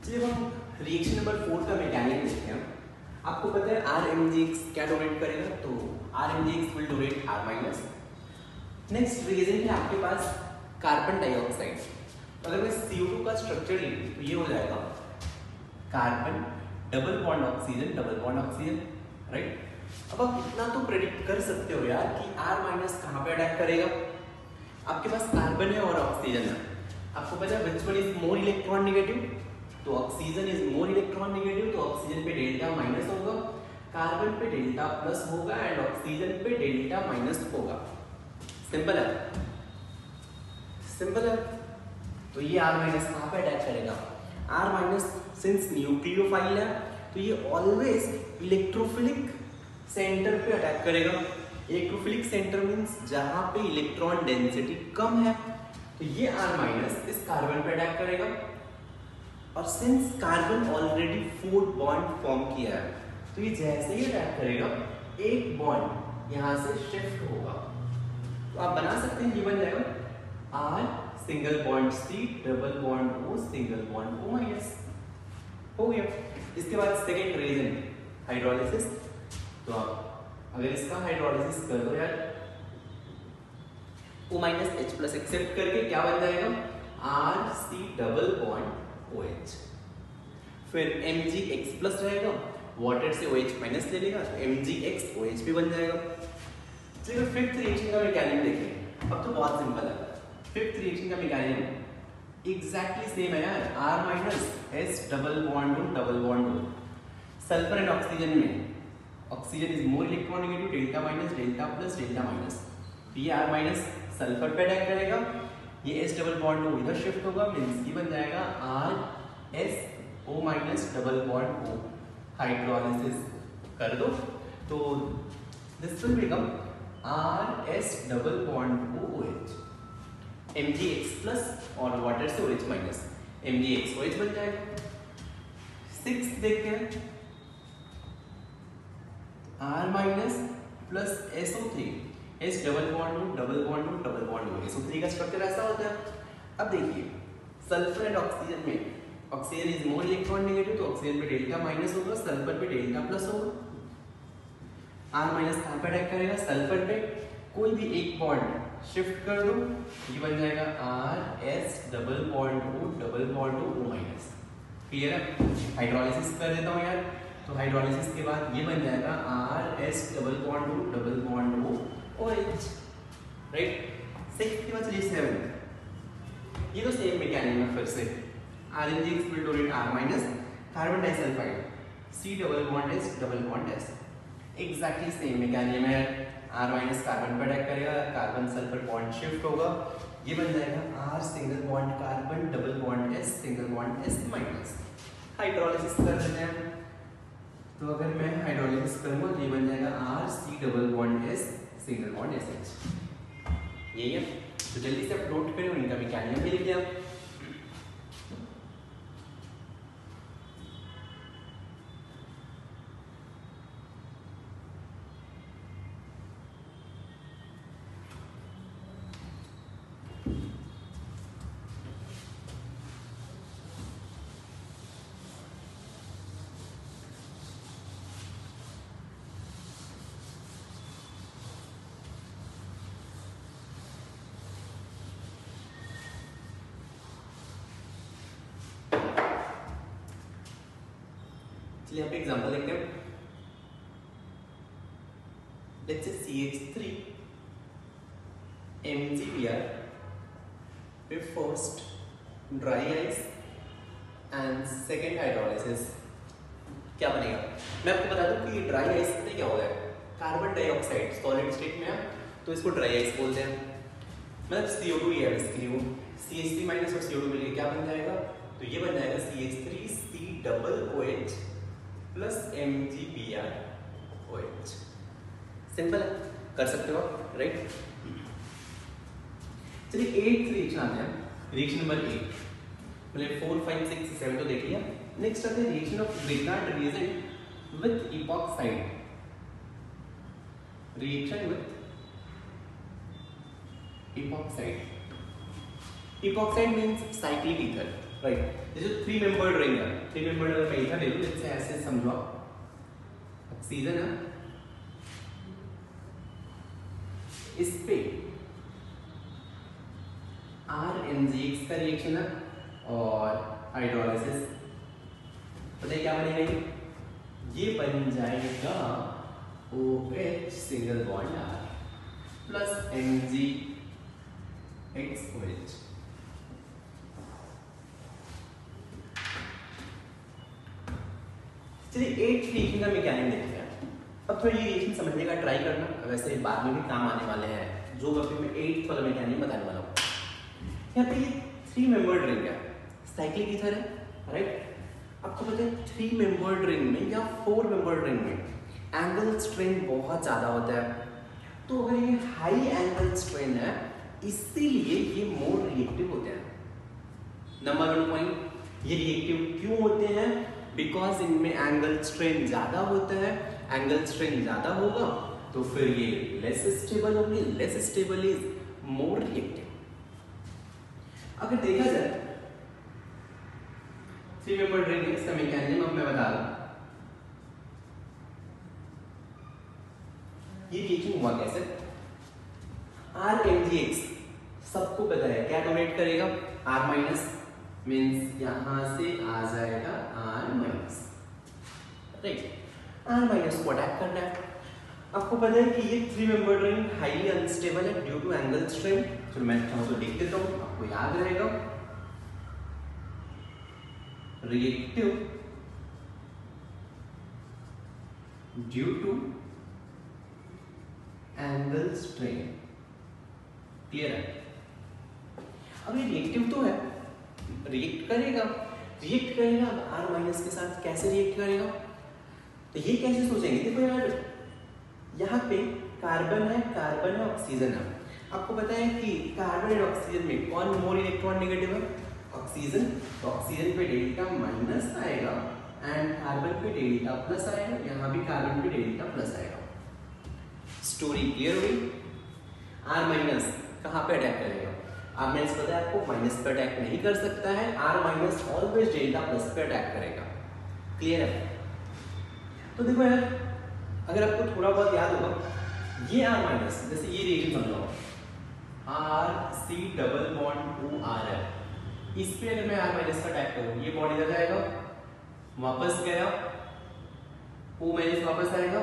चलिए हम reaction number 4 का मैकेनिज्म देखते हैं। आपको पता है RMgX क्या डोनेट करेगा, तो RMgX will donate R minus. Next reagent है आपके पास कार्बन डाइऑक्साइड। अगर मैं CO2 का स्ट्रक्चर लूँ तो ये हो जाएगा carbon double bond oxygen, right. अब आप इतना तो प्रेडिक्ट कर सकते हो यार कि R माइनस कहाँ पे अटैक करेगा। आपके पास कार्बन है और ऑक्सीजन है, आपको पता है which one is more electron negative, तो oxygen is more electron negative, तो ऑक्सीजन पे डेल्टा माइनस होगा, कार्बन पे डेल्टा प्लस होगा एंड ऑक्सीजन पे डेल्टा माइनस होगा। सिंपल है। तो ये R माइनस कहाँ पे अटैक करेगा, R माइनस सिंस न्यूक्लियोफाइल है तो ये ऑलवेज इलेक्ट्रोफिलिक सेंटर पे अटैक करेगा। इलेक्ट्रोफिलिक सेंटर मींस जहां पे इलेक्ट्रॉन डेंसिटी कम है, तो ये R माइनस इस कार्बन पे अटैक करेगा। और since carbon already 4 bond form किया है, तो ये जैसे ही अटैक करेगा एक बॉन्ड यहां से शिफ्ट होगा। तो आप बना सकते हैं, ये बन जाएगा R single bond C double bond O single bond O minus, हो गया। इसके बाद सेकेंड रिएजेंट हाइड्रोलिसिस। तो आप अगर इसका हाइड्रोलिसिस कर दो यार, O minus H plus accept करके क्या बन जाएगा RC डबल बॉन्ड OH। फिर MgX प्लस रहेगा, वाटर से OH माइनस ले लेगा तो MgX OH भी बन जाएगा। चलिए फिफ्थ रिएक्शन का मैकेनिज्म देखें। अब तो बहुत सिंपल है। फिफ्थ रिएक्शन का मैकेनिज्म एग्जैक्टली सेम है यार, R minus S double bond O। Sulphur and oxygen में oxygen is more electron negative, delta minus delta plus delta minus. ये R माइनस सल्फर पे अटैक करेगा, ये S डबल बॉन्ड O इधर shift होगा, means ये बन जाएगा RSO minus double bond O। Hydrolysis कर दो तो this will become RS double bond OH, MgX plus और वाटर से OH माइनस, MgX OH बन जाएगा। 6 देखते हैं, R minus plus SO3, S double bond O, SO3 का स्ट्रक्चर ऐसा होता है। अब देखिए सल्फर एंड ऑक्सीजन में oxygen is more electron negative, तो ऑक्सीजन पे डेल्टा माइनस होगा, सल्फर पे डेल्टा प्लस होगा। R माइनस कहाँ पे अटैक करेगा, सल्फर पे। कोई भी एक बॉन्ड शिफ्ट कर दो, ये बन जाएगा RS double bond O minus. Clear है। हाइड्रोलिसिस कर देता हूँ यार, तो हाइड्रोलिसिस के बाद ये बन जाएगा RS double bond O OH, right. 6 के बाद चलिए 7। ये तो सेम मैकेनिज्म है फिर से। RMgX will donate R minus, carbon disulphide C double bond S, exactly same mechanism है। R माइनस कार्बन पर अटैक करेगा, कार्बन सल्फर बॉन्ड शिफ्ट होगा, ये बन जाएगा R single bond carbon double bond S single bond S minus. Hydrolysis कर देते हैं, तो अगर मैं हाइड्रोलिसिस करूंगा ये बन जाएगा RC double bond S single bond SH। यही है, तो जल्दी से आप नोट करें, इनका मैकेनिज्म भी लिख दिया। चलिए यहाँ पे एग्जांपल देखते हैं। लेट्स से CH3 MgBr पे first dry ice and second hydrolysis. क्या बनेगा, मैं आपको बता दूं कि ड्राई आइस में क्या होता है, कार्बन डाइऑक्साइड सॉलिड स्टेट में है तो इसको ड्राई आइस बोलते हैं। मतलब CO2 ही है इसके लिए, वो CH3 माइनस और CO2 मिलकर क्या बन जाएगा, तो ये बन जाएगा CH3C double OH plus MgBr OH। Simple है, कर सकते हो आप, राइट। चलिए 8th रिएक्शन आते हैं, रिएक्शन नंबर 8। मतलब 4, 5, 6, 7 तो देख लिया। नेक्स्ट आते हैं reaction of Grignard reagent with epoxide. Reaction with epoxide. Epoxide means cyclic ether. Right. ये जो 3 मेंबर्ड रिंग है, 3 मेंबर्ड अगर मैं इधर ले लूं, जैसे ऐसे समझो आप, ऑक्सीजन है, इस पे RNGX का रिएक्शन है और हाइड्रोलाइसिस, पता है क्या बनेगा? ये बन जाएगा OH single bond R plus NGXOH। चलिए 8th रिएक्शन का मैकेनिज्म देखते हैं। अब थोड़ा ये रिएक्शन समझने का ट्राई करना, वैसे बाद में भी काम आने वाले हैं, जो अभी मैं 8th वाला मैकेनिज्म बताने वाला हूँ। यहाँ पे ये 3 मेंबर्ड रिंग है, साइक्लिक ईथर है, राइट। आपको पता है 3 मेंबर्ड रिंग में या 4 मेंबर्ड रिंग में एंगल स्ट्रेन बहुत ज़्यादा होता है, तो अगर ये हाई एंगल स्ट्रेन है इसीलिए ये मोर रिएक्टिव होते हैं। नंबर 1 पॉइंट, ये रिएक्टिव क्यों होते हैं? बिकॉज इनमें एंगल स्ट्रेन ज़्यादा होता है, एंगल स्ट्रेन ज़्यादा होगा तो फिर ये लेस स्टेबल होंगे, less stable is more reactive. अगर देखा जाए 3 मेंबर्ड रिंग, इसका मैकेनिज्म अब मैं बता दूं। ये रिएक्शन हुआ कैसे? RNGX सबको पता है क्या डोनेट करेगा? R माइनस, मीन्स यहां से आ जाएगा R minus, right. R minus को अटैक करना है। आपको पता है कि ये 3 मेंबर्ड रिंग हाईली अनस्टेबल है ड्यू टू एंगल स्ट्रेन। तो मैं थोड़ा लिख देता हूं, आपको याद रहेगा। Reactive due to angle strain, clear है? अब ये रिएक्टिव तो है, रिएक्ट करेगा, R माइनस के साथ कैसे रिएक्ट करेगा? तो ये कैसे सोचेंगे? देखो यार, यहाँ पे कार्बन है, ऑक्सीजन है। आपको पता है कि कार्बन और ऑक्सीजन में कौन मोर इलेक्ट्रॉन नेगेटिव है? ऑक्सीजन। तो ऑक्सीजन पे डेल्टा माइनस आएगा एंड कार्बन पे डेल्टा प्लस आएगा, यहाँ भी कार्बन पे डेल्टा प्लस आएगा। स्टोरी क्लियर हुई? R माइनस कहाँ पे अटैक करेगा? R माइनस पता है आपको, माइनस पे अटैक नहीं कर सकता है। R minus always delta plus पे अटैक करेगा, क्लियर है? तो देखो यार, अगर आपको थोड़ा बहुत याद होगा, ये R माइनस, जैसे ये रिएक्शन समझ लो, RC डबल बॉन्ड OR है, इस पे अगर मैं R माइनस का अटैक करूँ, ये बॉन्ड इधर जाएगा, वापस गया, O माइनस वापस आएगा,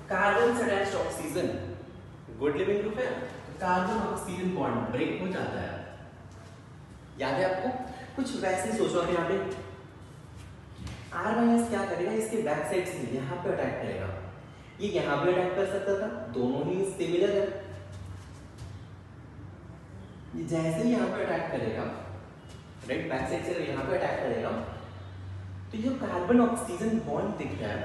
कार्बन से attached oxygen, good leaving group है, कार्बन ऑक्सीजन बॉन्ड ब्रेक हो जाता है। याद है आपको? कुछ वैसे ही सोचो। यहाँ पे R माइनस क्या करेगा? इसके बैक साइड से यहाँ पे अटैक करेगा। ये यहाँ पे अटैक कर सकता था, दोनों ही सिमिलर है। ये जैसे ही यहाँ पे अटैक करेगा, राइट, बैक साइड से यहाँ पे अटैक करेगा, तो ये कार्बन ऑक्सीजन बॉन्ड दिख रहा है,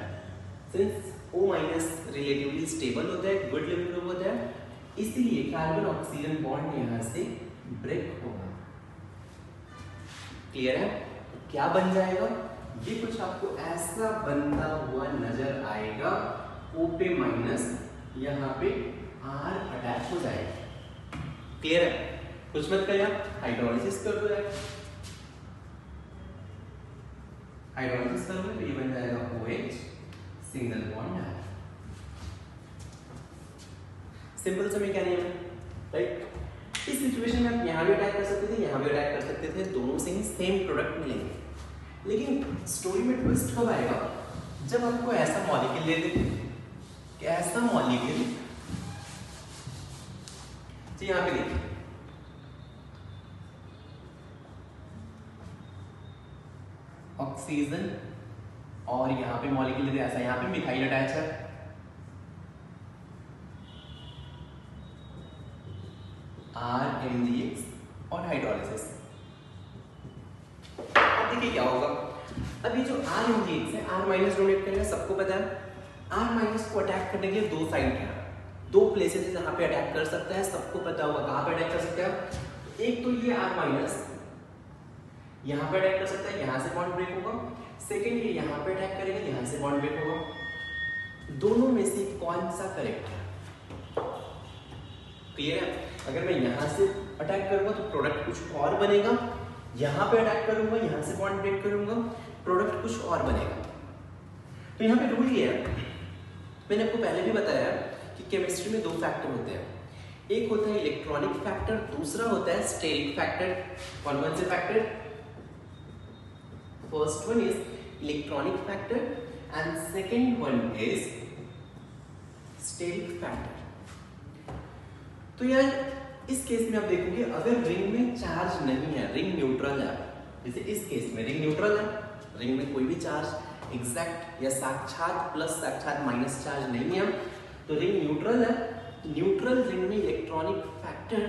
since O minus relatively stable होता है, गुड लिविंग ग्रुप होता है, इसलिए कार्बन ऑक्सीजन बॉन्ड यहाँ से ब्रेक होगा। क्लियर है? क्या बन जाएगा? ये कुछ आपको ऐसा बनता हुआ नजर आएगा, O पे माइनस, यहाँ पे R अटैच हो जाएगा। क्लियर है? कुछ मत करिए, हाइड्रोलाइसिस कर दो यार। हाइड्रोलाइसिस करोगे तो ये बन जाएगा OH single bond R। Simple सा मैकेनिज्म है, राइट। इस सिचुएशन में आप यहाँ भी अटैक कर सकते थे, यहाँ भी अटैक कर सकते थे, दोनों से ही सेम प्रोडक्ट मिलेंगे। लेकिन स्टोरी में ट्विस्ट कब आएगा? जब आपको ऐसा मॉलिक्यूल दे देते, ऐसा मॉलिक्यूल, तो यहाँ पे देखिए, ऑक्सीजन और यहाँ पे मॉलिक्यूल दे ऐसा, यहाँ पे मिथाइल अटैच है, RNGX और हाइड्रोलाइसिस। अब देखिए क्या होगा। अभी जो RNGX है, R माइनस डोनेट करेगा, सबको पता है। R माइनस को अटैक करने के लिए दो साइट है, दो प्लेसेस है जहाँ पे अटैक कर सकता है, सबको पता होगा कहाँ पे अटैक कर सकता है। एक तो ये R माइनस यहाँ पे अटैक कर सकता है, यहाँ से बॉन्ड ब्रेक होगा। सेकेंड ये यहाँ पे अटैक करेगा, यहाँ से बॉन्ड ब्रेक होगा। दोनों में से कौन सा करेक्ट है? क्लियर है? अगर मैं यहाँ से अटैक करूंगा तो प्रोडक्ट कुछ और बनेगा, यहाँ पे अटैक करूंगा, यहाँ से बॉन्ड ब्रेक करूंगा, प्रोडक्ट कुछ और बनेगा। तो यहाँ पे रूल ये है, मैंने आपको पहले भी बताया कि केमिस्ट्री में दो फैक्टर होते हैं, एक होता है इलेक्ट्रॉनिक फैक्टर, दूसरा होता है स्टेरिक फैक्टर। कौन से factor? First one is electronic factor and second one is steric factor. तो यार इस केस में आप देखोगे अगर रिंग में चार्ज नहीं है, रिंग न्यूट्रल है, जैसे इस केस में रिंग न्यूट्रल है, रिंग में कोई भी चार्ज एग्जैक्ट या साक्षात प्लस साक्षात माइनस चार्ज नहीं है, तो रिंग न्यूट्रल है। न्यूट्रल रिंग में इलेक्ट्रॉनिक फैक्टर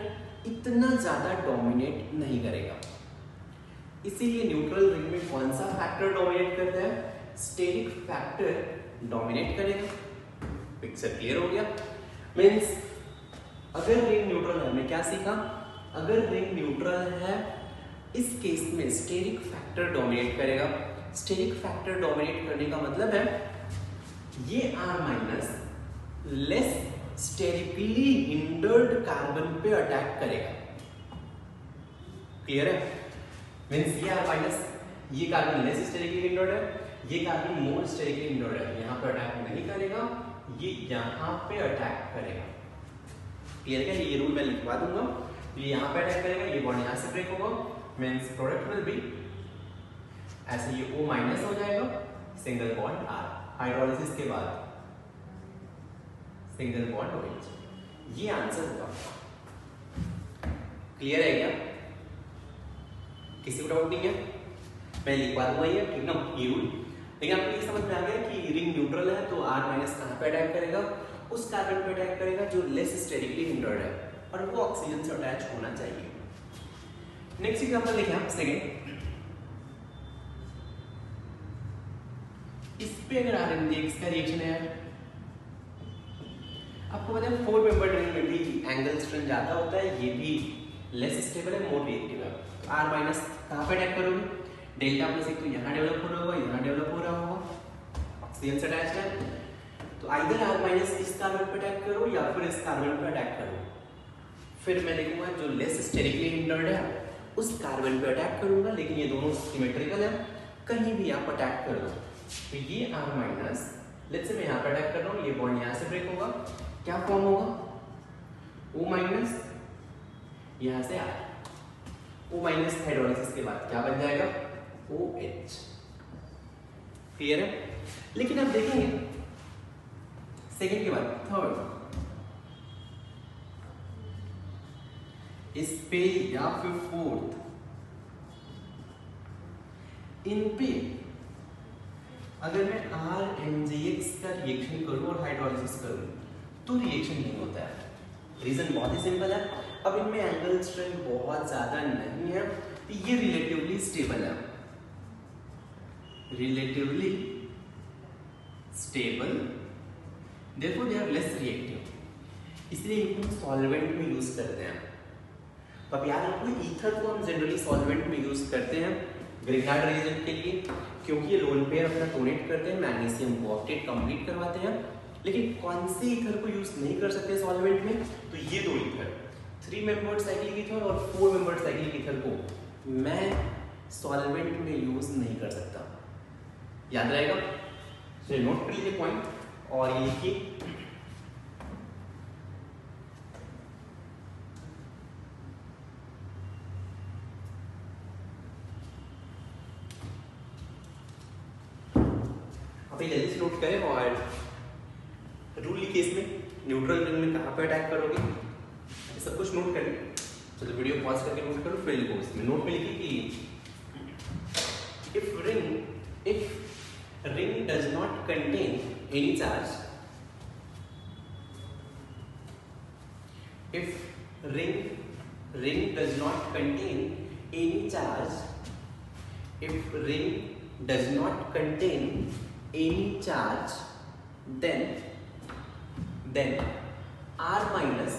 इतना ज्यादा डोमिनेट नहीं करेगा, इसीलिए न्यूट्रल रिंग में कौन सा फैक्टर डोमिनेट करता है? स्टेरिक फैक्टर डोमिनेट करेगा। पिक्चर क्लियर हो गया? मींस अगर रिंग न्यूट्रल है, मैं क्या सीखा? अगर रिंग न्यूट्रल है इस केस में स्टेरिक फैक्टर डोमिनेट करेगा। स्टेरिक फैक्टर डोमिनेट करने का मतलब है ये R minus less sterically hindered carbon पे अटैक करेगा। क्लियर है? मींस ये R माइनस, ये कार्बन लेस स्टेरिकली हिंडर्ड है, ये कार्बन मोर स्टेरिकली हिंडर्ड है, यहाँ पे अटैक नहीं करेगा, ये यहाँ पे अटैक करेगा। क्लियर है? ये रूल मैं लिखवा दूंगा, ये यहाँ पे अटैक करेगा, ये बॉन्ड यहाँ से ब्रेक होगा, मींस प्रोडक्ट विल बी ऐसे, ये O माइनस हो जाएगा, सिंगल बॉन्ड R, हाइड्रोलिसिस के बाद सिंगल बॉन्ड OH। ये आंसर होगा। क्लियर है क्या? किसी को डाउट नहीं है? मैं लिखवा दूंगा ये, ठीक ना, ये रूल। लेकिन आपको ये समझ में आ गया कि रिंग न्यूट्रल है तो R माइनस कहाँ पे अटैक करेगा? उस कार्बन पे अटैक करेगा जो लेस स्टेरिकली हिंडर्ड है और वो ऑक्सीजन से अटैच होना चाहिए। नेक्स्ट एग्जांपल देखें आप, सेकंड। इस पे अगर RMDX का रिएक्शन है, आपको पता है 4 मेंबर रिंग में भी एंगल स्ट्रेंथ ज्यादा होता है, ये भी लेस स्टेबल है, मोर रिएक्टिव है। तो R माइनस कहाँ पे अटैक करोगे? डेल्टा प्लस एक तो यहाँ डेवलप हो रहा होगा, यहाँ डेवलप हो रहा होगा, ऑक्सीजन से अटैच है, तो आइदर R माइनस इस कार्बन पे अटैक करो या फिर इस कार्बन पे अटैक करो। फिर मैं देखूंगा जो लेस स्टेरिकली हिंडर्ड है उस कार्बन पे अटैक करूंगा, लेकिन ये दोनों सिमेट्रिकल है, कहीं भी आप अटैक कर दो। तो ये R माइनस, लेट्स से मैं यहाँ पे अटैक कर रहा हूँ, ये बॉन्ड यहाँ से ब्रेक होगा, क्या फॉर्म होगा? O माइनस, यहाँ से R, O माइनस हाइड्रोलिसिस के बाद क्या बन जाएगा? OH। क्लियर है? लेकिन आप देखेंगे सेकेंड के बाद थर्ड, इस पे या फिर फोर्थ, इन पे अगर मैं RMDX का रिएक्शन करूं और हाइड्रोलिसिस करूं तो रिएक्शन नहीं होता है। रीजन बहुत ही सिंपल है, अब इनमें एंगल स्ट्रेंथ बहुत ज्यादा नहीं है, तो ये रिलेटिवली स्टेबल है, relatively stable, therefore they are less reactive, इसलिए इनको सॉल्वेंट में यूज करते हैं। तो अब याद रखो ईथर को हम जनरली सॉल्वेंट में यूज करते हैं ग्रिग्नार्ड रिएजेंट के लिए, क्योंकि ये लोन पेयर अपना डोनेट करते हैं, मैग्नीशियम को ऑक्टेट कंप्लीट करवाते हैं। लेकिन कौन से ईथर को यूज नहीं कर सकते सॉल्वेंट में? तो ये दो ईथर, 3 मेंबर्ड साइक्लिक ईथर और 4 मेंबर्ड साइक्लिक ईथर को मैं सॉल्वेंट में यूज नहीं कर सकता। याद रहेगा? तो नोट कर लीजिए पॉइंट और ये लिखिए। अभी जल्दी से नोट करें और रूल लिखिए इसमें, न्यूट्रल रिंग में कहाँ पे अटैक करोगे, सब कुछ नोट करें। चलो वीडियो पॉज करके नोट करो, फिर लिखो इसमें। नोट में लिखिए कि if ring does not contain any charge, if ring does not contain any charge, if ring does not contain any charge, then R minus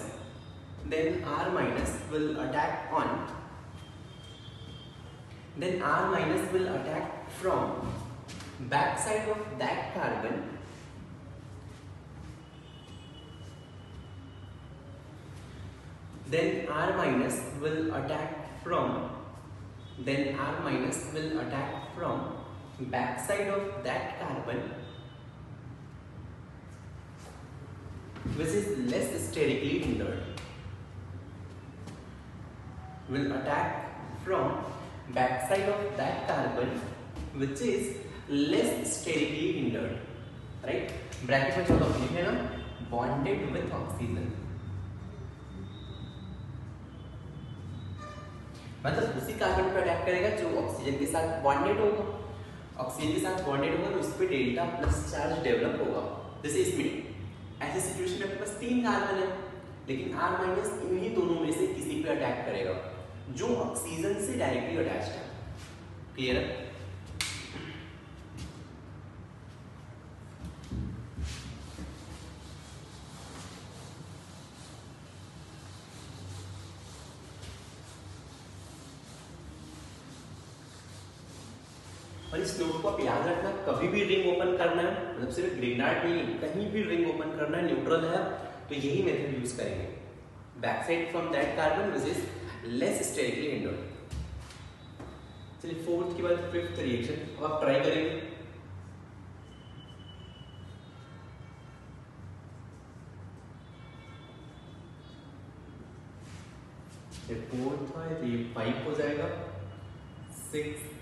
will attack from back side of that carbon then R minus will attack from then R minus will attack from backside of that carbon which is less sterically hindered. Will attack from backside of that carbon which is less sterically hindered. Right? Bracket में छोटा लिखे ना, bonded with oxygen. मतलब उसी carbon पर attack करेगा जो oxygen के साथ बॉन्डेड होगा. ऑक्सीजन के साथ बॉन्डेड होगा तो उस पर डेल्टा प्लस चार्ज डेवलप होगा. जैसे इसमें ऐसी सिचुएशन में आपके पास 3 कार्बन है, लेकिन R माइनस इन्हीं दोनों में से किसी पे अटैक करेगा जो ऑक्सीजन से डायरेक्टली अटैच्ड है. क्लियर है? और इस नोट को आप याद रखना, कभी भी रिंग ओपन करना है, मतलब सिर्फ ग्रीनहार्ट नहीं, कहीं भी रिंग ओपन करना है, न्यूट्रल है तो यही मेथड यूज करेंगे. Backside from that carbon which is less sterically hindered. चलिए फोर्थ के बाद फिफ्थ रिएक्शन अब आप ट्राई करेंगे. ये फोर्थ है तो ये 5 हो जाएगा. 6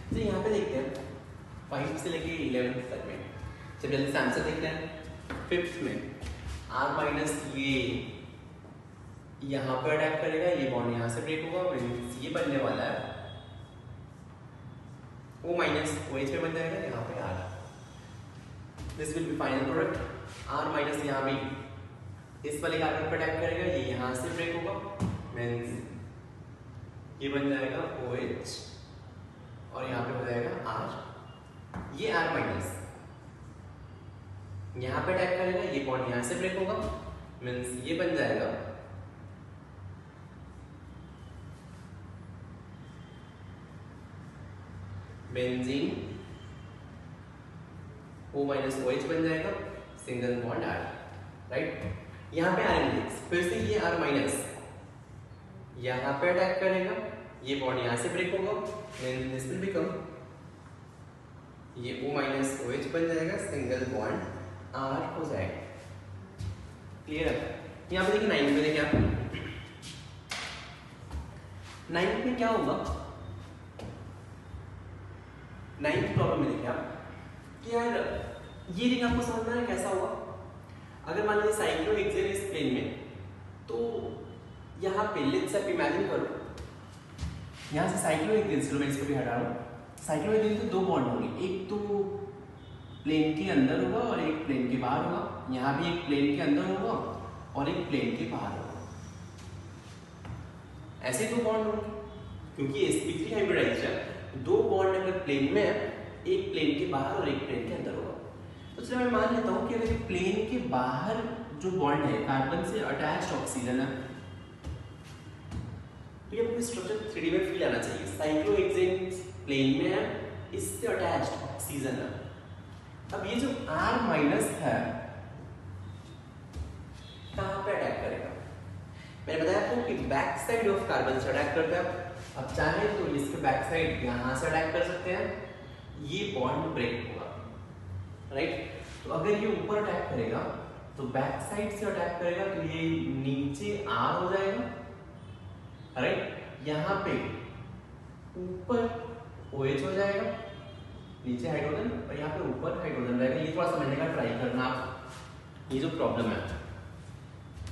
तो यहाँ पे देखते हैं 5 से लेके 11 तक में. जब जल्दी से आंसर देखते हैं. 5th में R माइनस ये यहाँ पर अटैक करेगा, ये बॉन्ड यहाँ से ब्रेक होगा, मींस ये बनने वाला है O माइनस OH पे बन जाएगा, यहाँ पे R. This will be final product. R minus यहाँ भी इस वाले कार्बन पर अटैक करेगा, ये यहाँ से ब्रेक होगा, मींस ये बन जाएगा OH और यहाँ पे हो जाएगा R. ये R माइनस यहाँ पे अटैक करेगा, ये बॉन्ड यहाँ से ब्रेक होगा, मींस ये बन जाएगा बेंजीन. O माइनस OH बन जाएगा, सिंगल बॉन्ड R. राइट? यहाँ पे R फिर से ये R माइनस यहाँ पे अटैक करेगा, ये बॉन्ड यहाँ से ब्रेक होगा, दिस विल बिकम ये O माइनस OH बन जाएगा, सिंगल बॉन्ड R हो जाएगा। क्लियर है? यहाँ पे देखिए 9 में देखिए आप 9 में क्या होगा, 9th प्रॉब्लम में देखिए आप कि यार ये रिंग आपको समझ में आ रहा है कैसा होगा। अगर मान लीजिए साइक्लोहेक्सेन इस प्लेन में, तो यहाँ पे लेट्स से आप इमेजिन करो, यहाँ से साइक्लोहेक्सेन, चलो मैं इसको भी हटा रहा हूँ। साइक्लोहेक्सेन से दो बॉन्ड होंगे, एक तो प्लेन के अंदर होगा और एक प्लेन के बाहर होगा। यहाँ भी एक प्लेन के अंदर होगा और एक प्लेन के बाहर होगा। ऐसे दो बॉन्ड होंगे क्योंकि sp3 हाइब्रिडाइज्ड है। दो बॉन्ड अगर प्लेन में है, एक प्लेन के बाहर और एक प्लेन के अंदर होगा। तो चलो मैं मान लेता हूँ कि अगर प्लेन के बाहर जो बॉन्ड है कार्बन से अटैच्ड ऑक्सीजन है, तो ये आपको स्ट्रक्चर 3D में फील आना चाहिए। साइक्लोहेक्सेन प्लेन में है, इससे अटैच्ड ऑक्सीजन है। अब ये जो R माइनस है कहाँ पे अटैक करेगा? मैंने बताया आपको कि बैक साइड ऑफ कार्बन से अटैक करता है। अब चाहे तो इसके बैक साइड यहाँ से अटैक कर सकते हैं, ये बॉन्ड ब्रेक होगा, राइट? तो अगर ये ऊपर अटैक करेगा तो बैक साइड से अटैक करेगा, तो ये नीचे R हो जाएगा, राइट? यहाँ पे ऊपर OH हो जाएगा, नीचे हाइड्रोजन, और यहाँ पे ऊपर हाइड्रोजन रहेगा। ये थोड़ा समझने का ट्राई करना आप, ये जो प्रॉब्लम है।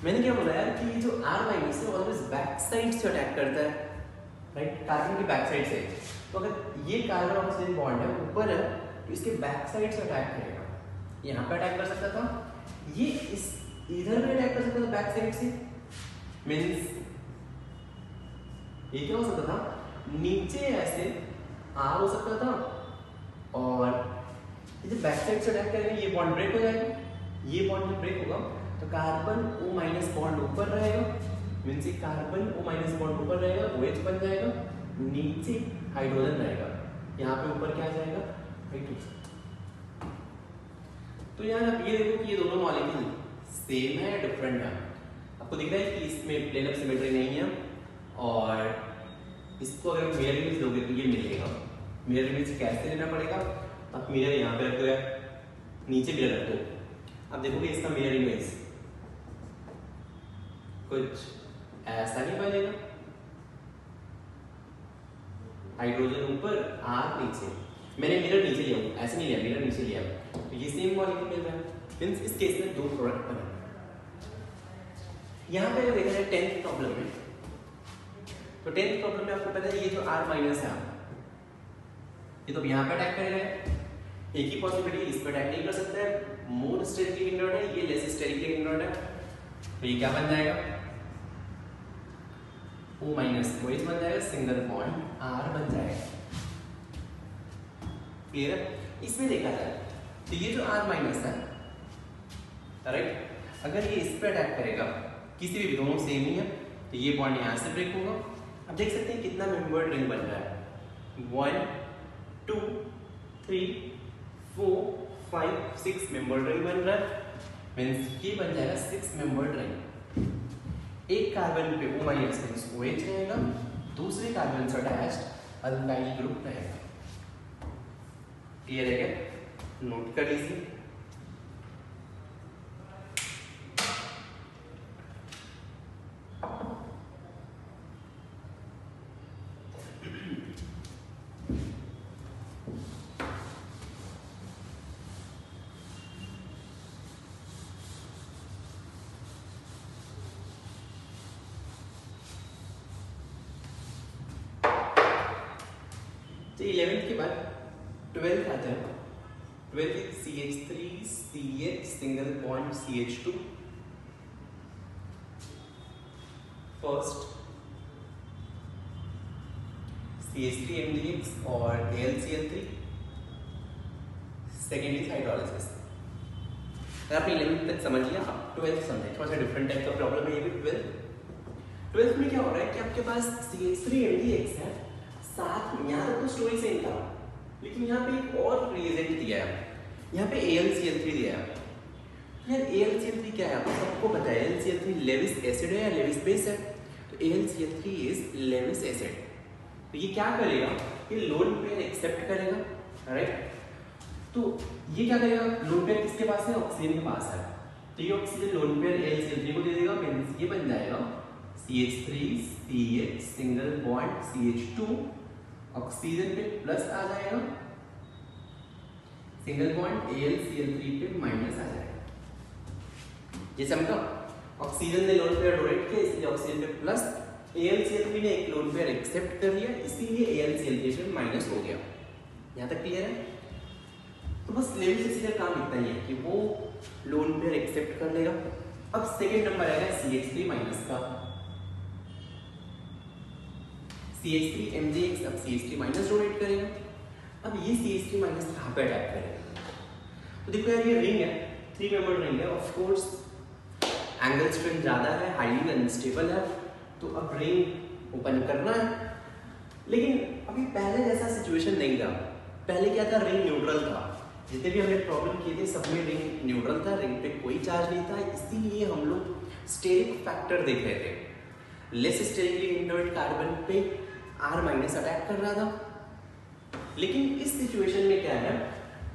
मैंने क्या बोला यार कि ये जो R माइनस है ऑलवेज बैक साइड से अटैक करता है, राइट? कार्बन की बैक साइड से। तो अगर ये कार्बन ऑक्सीजन बॉन्ड है ऊपर है, तो इसके बैक साइड से अटैक करेगा। यहाँ पे अटैक कर सकता था, ये इस इधर में अटैक कर सकता था बैक साइड से, मींस ये क्या हो सकता था, नीचे ऐसे R हो सकता था, और ये जो बैक साइड से अटैक करेगा ये बॉन्ड ब्रेक हो जाएगा। ये बॉन्ड जब ब्रेक होगा तो कार्बन O माइनस बॉन्ड ऊपर रहेगा, means carbon O minus bond ऊपर रहेगा, OH बन जाएगा, नीचे हाइड्रोजन रहेगा, यहाँ पे ऊपर क्या आ जाएगा, हाइड्रोजन। तो यार अब ये देखो कि ये दोनों मॉलिक्यूल सेम है, डिफरेंट है। आपको दिख रहा है कि इसमें प्लेन ऑफ सिमेट्री नहीं है, और इसको अगर मिरर इमेज दोगे तो ये मिलेगा। मिरर इमेज कैसे लेना पड़ेगा, आप मिरर यहाँ पे रख दो, नीचे मिरर रख दो। अब देखोगे इसका मिरर इमेज कुछ ऐसा नहीं बनेगा, हाइड्रोजन ऊपर R नीचे। मैंने मिरर नीचे लिया, ऐसे नहीं लिया, मिरर नीचे लिया, तो ये सेम मॉलिक्यूल मिल रहा है। मींस इस केस में दो प्रोडक्ट बने। यहाँ पे देखा जाए 10th प्रॉब्लम में, तो 10th प्रॉब्लम में आपको पता है ये जो R माइनस है, ये तो यहाँ पे अटैक करेगा। एक ही पॉसिबिलिटी, इस पे अटैक नहीं कर सकता है, मोर स्टेरिकली इनर्ट है, ये लेस स्टेरिकली इनर्ट है। तो ये क्या बन जाएगा, O माइनस OH बन जाएगा, सिंगल बॉन्ड R बन जाएगा। क्लियर है? इसमें देखा जाए तो ये जो R माइनस है, राइट, अगर ये इस पे अटैक करेगा, किसी भी दोनों सेम ही है, तो ये बॉन्ड यहाँ से ब्रेक होगा। अब देख सकते हैं कितना मेंबर्ड रिंग बन रहा है, 1 2 3 4 5 6 मेंबर्ड रिंग बन रहा है। मींस ये बन जाएगा 6 मेंबर्ड रिंग। एक कार्बन पे O माइनस मींस OH रहेगा, दूसरे कार्बन से अटैच्ड अल्काइल ग्रुप रहेगा। क्लियर है क्या? नोट कर लीजिए। तो 11th के बाद 12th आता है। 12th CH3 CH single bond CH2, first CH3 MgX और AlCl3, सेकेंड इज हाइड्रोलिसिस। आपने 11th तक समझ लिया, अब 12th समझे। थोड़ा सा डिफरेंट टाइप का प्रॉब्लम है ये भी। 12th में क्या हो रहा है कि आपके पास CH3 MgX है, साथ में यहाँ तक तो स्टोरी सेम था, लेकिन यहाँ पे एक और रिएजेंट दिया है, यहाँ पे AlCl3 दिया है। यार AlCl3 क्या है, आपको सबको पता है AlCl3 लेविस एसिड है या लेविस बेस है, तो AlCl3 इज लेविस एसिड। तो ये क्या करेगा, ये लोन पेयर एक्सेप्ट करेगा, राइट? तो ये क्या करेगा, लोन पेयर किसके पास है, ऑक्सीजन के पास है, तो ये ऑक्सीजन लोन पेयर AlCl3 को दे देगा, मींस ये बन जाएगा CH3 CH single bond CH2, oxygen पे प्लस आ जाएगा, सिंगल बॉन्ड AlCl3 पे माइनस आ जाएगा। ये समझा, ऑक्सीजन ने लोन पेयर डोनेट किया इसलिए ऑक्सीजन पे प्लस, AlCl3 ने एक लोन पेयर एक्सेप्ट कर लिया इसीलिए AlCl3 पे माइनस हो गया। यहाँ तक क्लियर है? तो बस लेवल से सीधा काम इतना ही है कि वो लोन पेयर एक्सेप्ट कर लेगा। अब सेकंड नंबर आएगा CH3 माइनस का, CH3 MgX अब CH3 माइनस डोनेट करेगा। अब ये CH3 माइनस कहाँ पे अटैक करेगा, तो देखो यार ये रिंग है, 3 मेंबर रिंग है, ऑफ कोर्स एंगल स्ट्रेंथ ज्यादा है, हाईली अनस्टेबल है, तो अब रिंग ओपन करना है। लेकिन अभी पहले जैसा सिचुएशन नहीं था, पहले क्या था, रिंग न्यूट्रल था, जितने भी हमने प्रॉब्लम किए थे सब में रिंग न्यूट्रल था, रिंग पे कोई चार्ज नहीं था, इसीलिए हम लोग स्टेरिक फैक्टर देख रहे थे। लेस स्टेरिकली इनर्ट कार्बन पे R माइनस अटैक कर रहा था, लेकिन इस सिचुएशन में क्या है,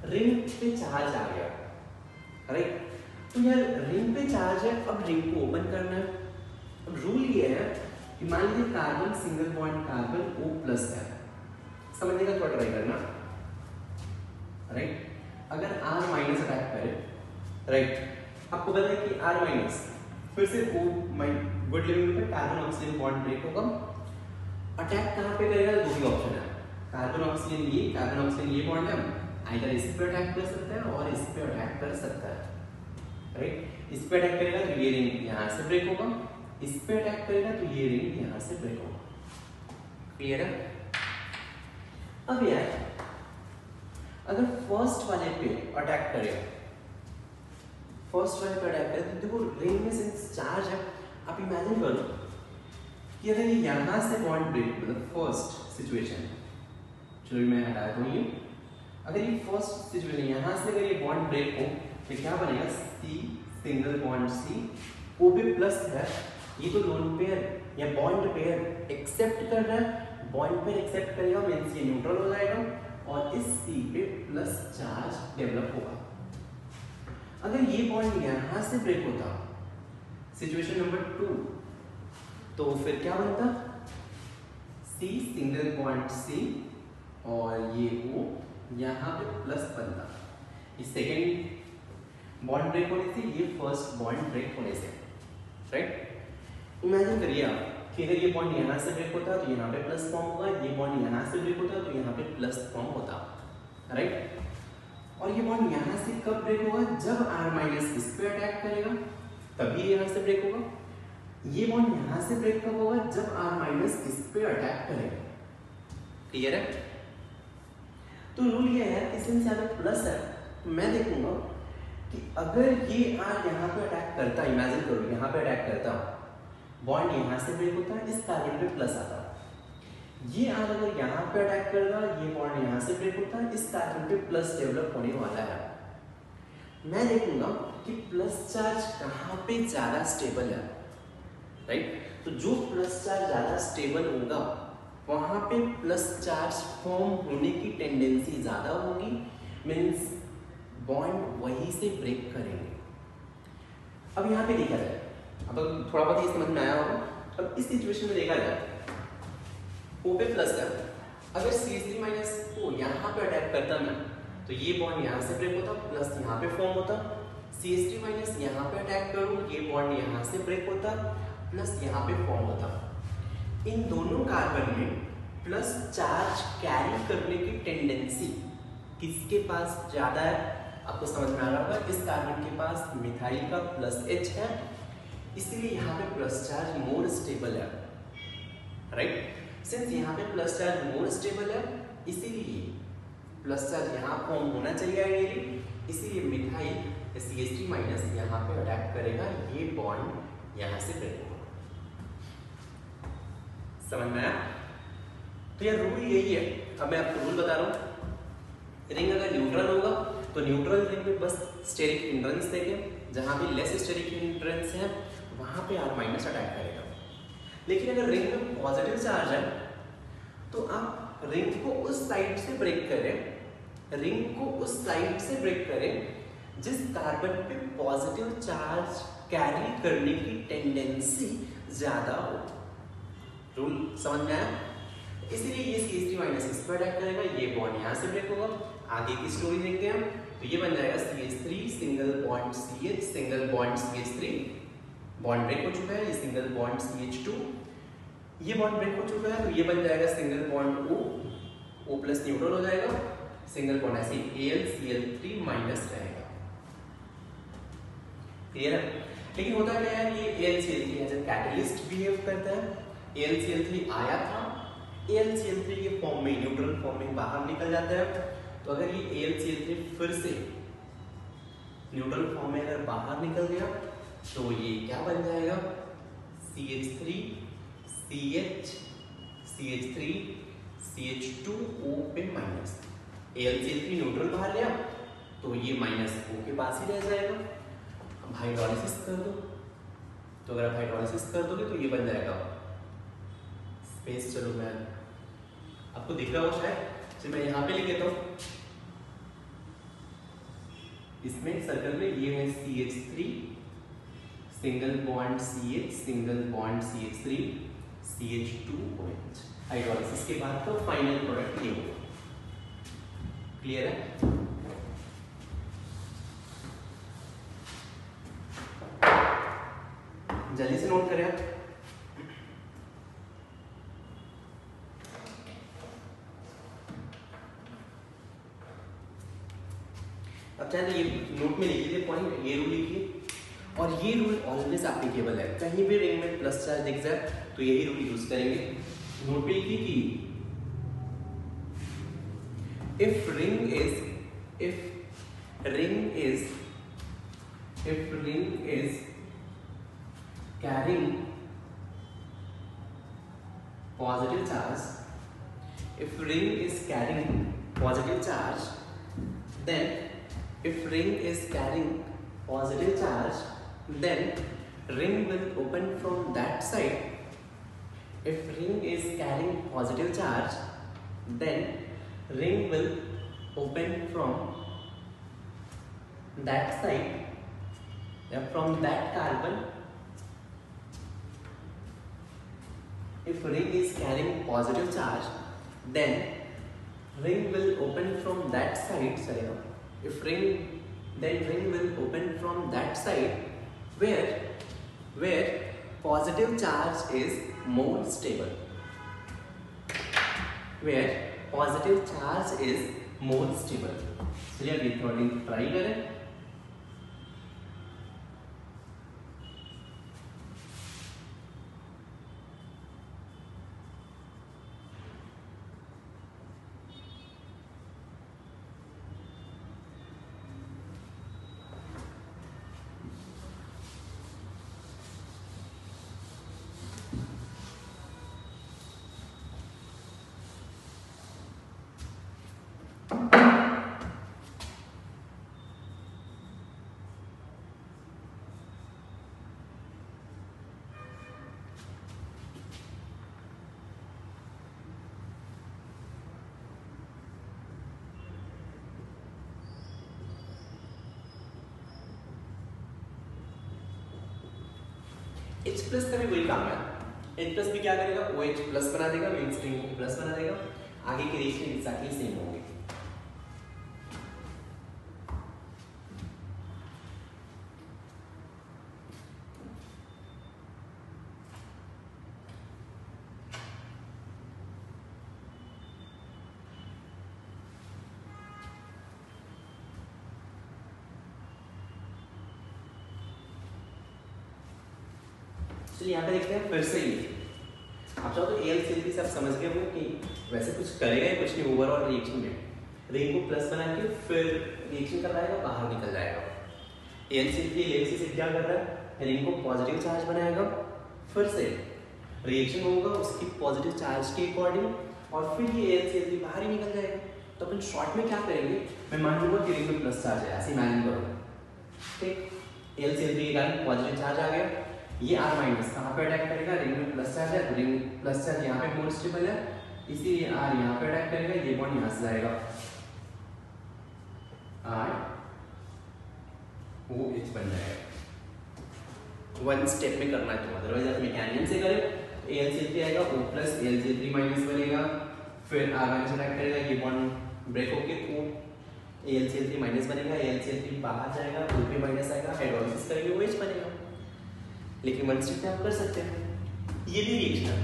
रिंग पे चार्ज आ गया, राइट। तो यार रिंग पे चार्ज है, अब रिंग को ओपन करना है। अब रूल ये है कि मान लीजिए carbon single bond carbon O+ है, समझने का थोड़ा ट्राई करना, राइट। अगर R माइनस अटैक करे, राइट, आपको पता है कि R माइनस फिर से O गुड लिविंग पे कार्बन ऑक्सीजन बॉन्ड ब्रेक होगा, अटैक कहाँ पे करेगा, दो ही ऑप्शन है, कार्बन ऑक्सीजन ये बॉन्ड है, आइदर इस पे अटैक कर सकता है और इस पे अटैक कर सकता है, राइट। इस पे अटैक करेगा तो ये रिंग यहाँ से ब्रेक होगा, इस पे अटैक करेगा तो ये रिंग यहाँ से ब्रेक होगा, क्लियर है? अब यार अगर फर्स्ट वाले पे अटैक करेगा, तो देखो रिंग में सिंस चार्ज है, आप इमेजिन करो कि अगर ये यहाँ से बॉन्ड ब्रेक, मतलब फर्स्ट सिचुएशन, चलो मैं हटा दूँ ये, अगर ये फर्स्ट सिचुएशन यहाँ से अगर ये बॉन्ड ब्रेक हो तो क्या बनेगा, C single bond C, O पे प्लस है, ये तो लोन पेयर या बॉन्ड पेयर एक्सेप्ट कर रहा है, बॉन्ड पेयर एक्सेप्ट करेगा मींस ये न्यूट्रल हो जाएगा और इस C पे प्लस चार्ज डेवलप होगा। अगर ये बॉन्ड यहाँ से ब्रेक होता, सिचुएशन नंबर 2, तो फिर क्या बनता, C सिंगल बॉन्ड C और ये O यहाँ पे प्लस बनता, इस सेकेंड बॉन्ड ब्रेक होने से, ये फर्स्ट बॉन्ड ब्रेक होने से, राइट। इमेजिन करिए आप कि अगर ये बॉन्ड यहाँ से ब्रेक होता तो यहाँ पे प्लस फॉर्म होगा, ये बॉन्ड यहाँ से ब्रेक होता तो यहाँ पे प्लस फॉर्म होता, राइट। और ये बॉन्ड यहाँ से कब ब्रेक होगा, जब R माइनस इस पे अटैक करेगा तभी यहाँ से ब्रेक होगा। ये बॉन्ड यहाँ से ब्रेक कब होगा, जब R माइनस इस पे अटैक करेगा, क्लियर है? तो रूल ये है कि सिंस यहाँ पे प्लस है, तो मैं देखूंगा कि अगर ये R यहाँ पे अटैक करता, इमेजिन करो यहाँ पे अटैक करता, बॉन्ड यहाँ से ब्रेक होता है, इस कार्बन पे प्लस आता, ये R अगर यहाँ पे अटैक करता, ये बॉन्ड यहाँ से ब्रेक होता है, इस कार्बन पे प्लस डेवलप होने वाला है। मैं देखूंगा कि प्लस चार्ज कहाँ पे ज्यादा स्टेबल है, राइट। तो जो प्लस चार्ज ज्यादा स्टेबल होगा वहां पे प्लस चार्ज फॉर्म होने की टेंडेंसी ज्यादा होगी, मींस बॉन्ड वहीं से ब्रेक करेंगे। अब यहाँ पे देखा जाए, अब थोड़ा बहुत ये समझ में आया होगा। अब इस सिचुएशन में देखा जाए, O पे प्लस है, अगर CH3 माइनस को यहाँ पे अटैक करता मैं, तो ये बॉन्ड यहाँ से ब्रेक होता, प्लस यहाँ पे फॉर्म होता, CH3 माइनस यहाँ पे अटैक करूँ, ये बॉन्ड यहाँ से ब्रेक होता, प्लस यहाँ पे फॉर्म होता। इन दोनों कार्बन में प्लस चार्ज कैरी करने की टेंडेंसी किसके पास ज्यादा है, आपको समझ में आ रहा होगा। इस कार्बन के पास मिथाइल का प्लस H है, इसलिए यहाँ पे प्लस चार्ज मोर स्टेबल है, राइट। सिंस यहाँ पे प्लस चार्ज मोर स्टेबल है, इसीलिए प्लस चार्ज यहाँ फॉर्म होना चाहिए आइडियली, इसीलिए मिथाइल CH3 माइनस यहाँ पे अटैक करेगा, ये बॉन्ड यहाँ से ब्रेक होगा। समझ में आया? तो यार रूल यही है। अब मैं आपको रूल बता रहा हूँ, रिंग अगर न्यूट्रल होगा तो न्यूट्रल रिंग में बस स्टेरिक हिंड्रेंस देखें, जहां भी लेस स्टेरिक हिंड्रेंस है वहां पे R माइनस अटैक करेगा। लेकिन अगर रिंग में पॉजिटिव चार्ज है तो आप रिंग को उस साइड से ब्रेक करें रिंग को उस साइड से ब्रेक करें जिस कार्बन पे पॉजिटिव चार्ज कैरी करने की टेंडेंसी ज्यादा हो। रूल समझ में आया? इसलिए ये CH3- इस पर अटैक करेगा, ये बॉन्ड यहाँ से ब्रेक होगा। आगे की स्टोरी देखते हैं हम, तो ये बन जाएगा CH3 single bond CH single bond CH3, bond break हो चुका है। ये सिंगल बॉन्ड CH2, ये बॉन्ड ब्रेक हो चुका है, तो ये बन जाएगा single bond O plus neutral हो जाएगा, सिंगल बॉन्ड ऐसे AlCl3 माइनस रहेगा। क्लियर है? लेकिन होता क्या है, ये AlCl3 as a catalyst behave करता है। AlCl3 आया था, AlCl3 के फॉर्म में, न्यूट्रल फॉर्म में बाहर निकल जाता है। तो अगर ये AlCl3 फिर से न्यूट्रल फॉर्म में अगर बाहर निकल गया तो ये क्या बन जाएगा, CH3 CH CH3 CH2O पे माइनस। AlCl3 न्यूट्रल बाहर गया तो ये माइनस O के पास ही रह जाएगा। अब हाइड्रोलिसिस कर दो, तो अगर आप हाइड्रोलिसिस कर दोगे तो ये बन जाएगा स्पेस। चलो मैं आपको दिख रहा हो शायद, चलो मैं यहाँ पे लिख देता हूँ, इसमें सर्कल में ये है CH3 single bond CH single bond CH3 CH2OH। Hydrolysis के बाद तो फाइनल प्रोडक्ट ये होगा। क्लियर है? जल्दी से नोट करें आप। अब चाहे तो ये नोट में लिख लीजिए पॉइंट, ये रूल लिखिए, और ये रूल ऑलवेज एप्लीकेबल है। कहीं भी रिंग में प्लस चार्ज दिख जाए तो यही रूल यूज करेंगे। नोट पे लिखिए कि if ring is carrying positive charge, if ring is carrying positive charge, then if ring is carrying positive charge, then ring will open from that side. If ring is carrying positive charge, then ring will open from that side, from that carbon. If ring is carrying positive charge, then ring will open from that side. Sorry, if ring, then ring will open from that side where positive charge is more stable. Where positive charge is more stable. चलिए अभी थोड़ी try करें। H plus का भी वही काम है। H plus भी क्या करेगा, OH प्लस बना देगा, मेन स्ट्रिंग को प्लस बना देगा, आगे के रिएक्शन एग्जैक्टली सेम होंगे। चलिए यहाँ पे देखते हैं फिर से। ये आप चाहो तो AlCl3 से आप समझ गए हो कि वैसे कुछ करेगा या कुछ नहीं ओवरऑल रिएक्शन में। रिंग को प्लस बना के फिर रिएक्शन करवाएगा, बाहर निकल जाएगा। AlCl3 लेवल से क्या कर रहा है, रिंग को पॉजिटिव चार्ज बनाएगा, फिर से रिएक्शन होगा उसकी पॉजिटिव चार्ज के अकॉर्डिंग, और फिर ये AlCl3 बाहर ही निकल जाएगा। तो अपन शॉर्ट में क्या करेंगे, मैं मान लूंगा कि रिंग में प्लस चार्ज है, ऐसे इमेजिन करो। ठीक, AlCl3 के कारण पॉजिटिव चार्ज आ गया, ये R माइनस कहाँ पे अटैक करेगा, रिंग में प्लस चार्ज है, तो रिंग प्लस चार्ज यहाँ पे मोर स्टेबल है, इसीलिए R यहाँ पे अटैक करेगा, ये बॉन्ड यहाँ से जाएगा। ROH बन जाएगा। वन स्टेप में करना है तो, अदरवाइज आप मैकेनियन से करें AlCl3 आएगा, O प्लस AlCl3 माइनस बनेगा, फिर R माइनस अटैक करेगा, ये बॉन्ड ब्रेक होके O AlCl3 माइनस बनेगा, AlCl3 बाहर जाएगा, O माइनस आएगा, हाइड्रोलिसिस करेंगे OH बनेगा। लेकिन वन स्टेप में आप कर सकते हैं। ये भी रिएक्शन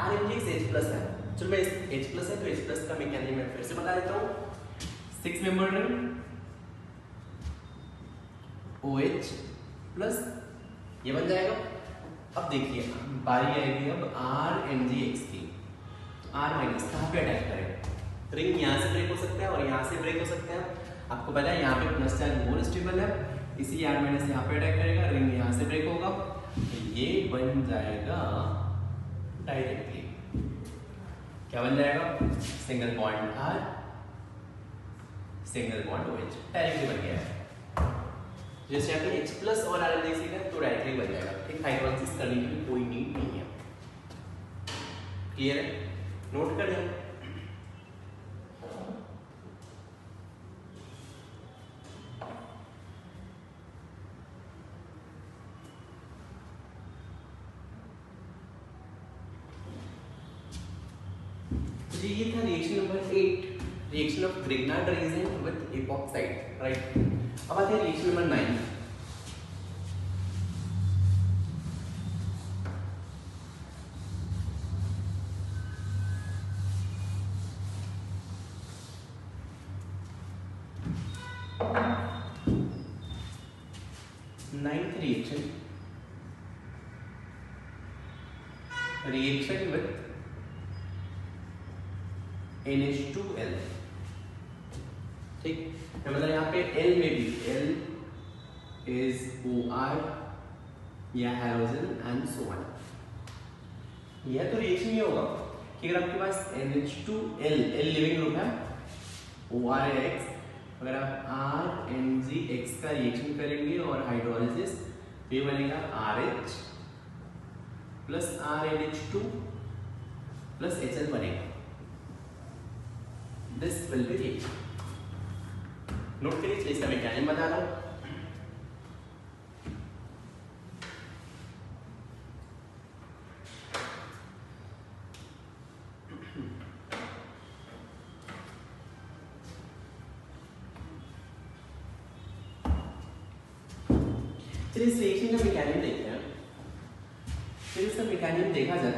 RMgX H प्लस है, चलो मैं H प्लस है तो H प्लस का मैकेनिज्म मैं फिर से बता देता हूँ। 6 मेंबर रिंग OH प्लस ये बन जाएगा। अब देखिए बारी आएगी अब RMgX की, R माइनस कहाँ पे अटैक करें? रिंग यहाँ से ब्रेक हो सकता है और यहाँ से ब्रेक हो सकता है। आपको पता है यहाँ पे प्लस चार्ज मोर स्टेबल है, इसलिए R माइनस यहाँ पे अटैक करेगा, रिंग यहाँ से ब्रेक होगा, ये बन जाएगा डायरेक्टली क्या बन जाएगा? Single bond R single bond OH directly बन गया है। जैसे यहाँ पे H प्लस और RMgX है तो डायरेक्टली बन जाएगा। ठीक, हाइड्रोलिसिस करने की भी कोई नीड नहीं है। क्लियर है? नोट कर लें। जी ये था reaction number 8, reaction of Grignard resin with epoxide, right. अब आते हैं reaction number 9। Ninth reaction with NH2L। ठीक, मतलब यहाँ पे L में भी L is OR या हैलोजन एंड सो ऑन। यह तो रिएक्शन ये होगा कि अगर आपके पास NH2L L लिविंग ग्रुप है, OR है X, अगर आप RMgX का रिएक्शन करेंगे और हाइड्रोलिसिस तो ये बनेगा RH plus RNH2 plus HL बनेगा। This will be reaction। Note करिए, इसका मैकेनिज्म बता रहा हूं। चलिए इस रिएक्शन का मैकेनिज्म देखते हैं। फिर इसका मैकेनिज्म देखा जाए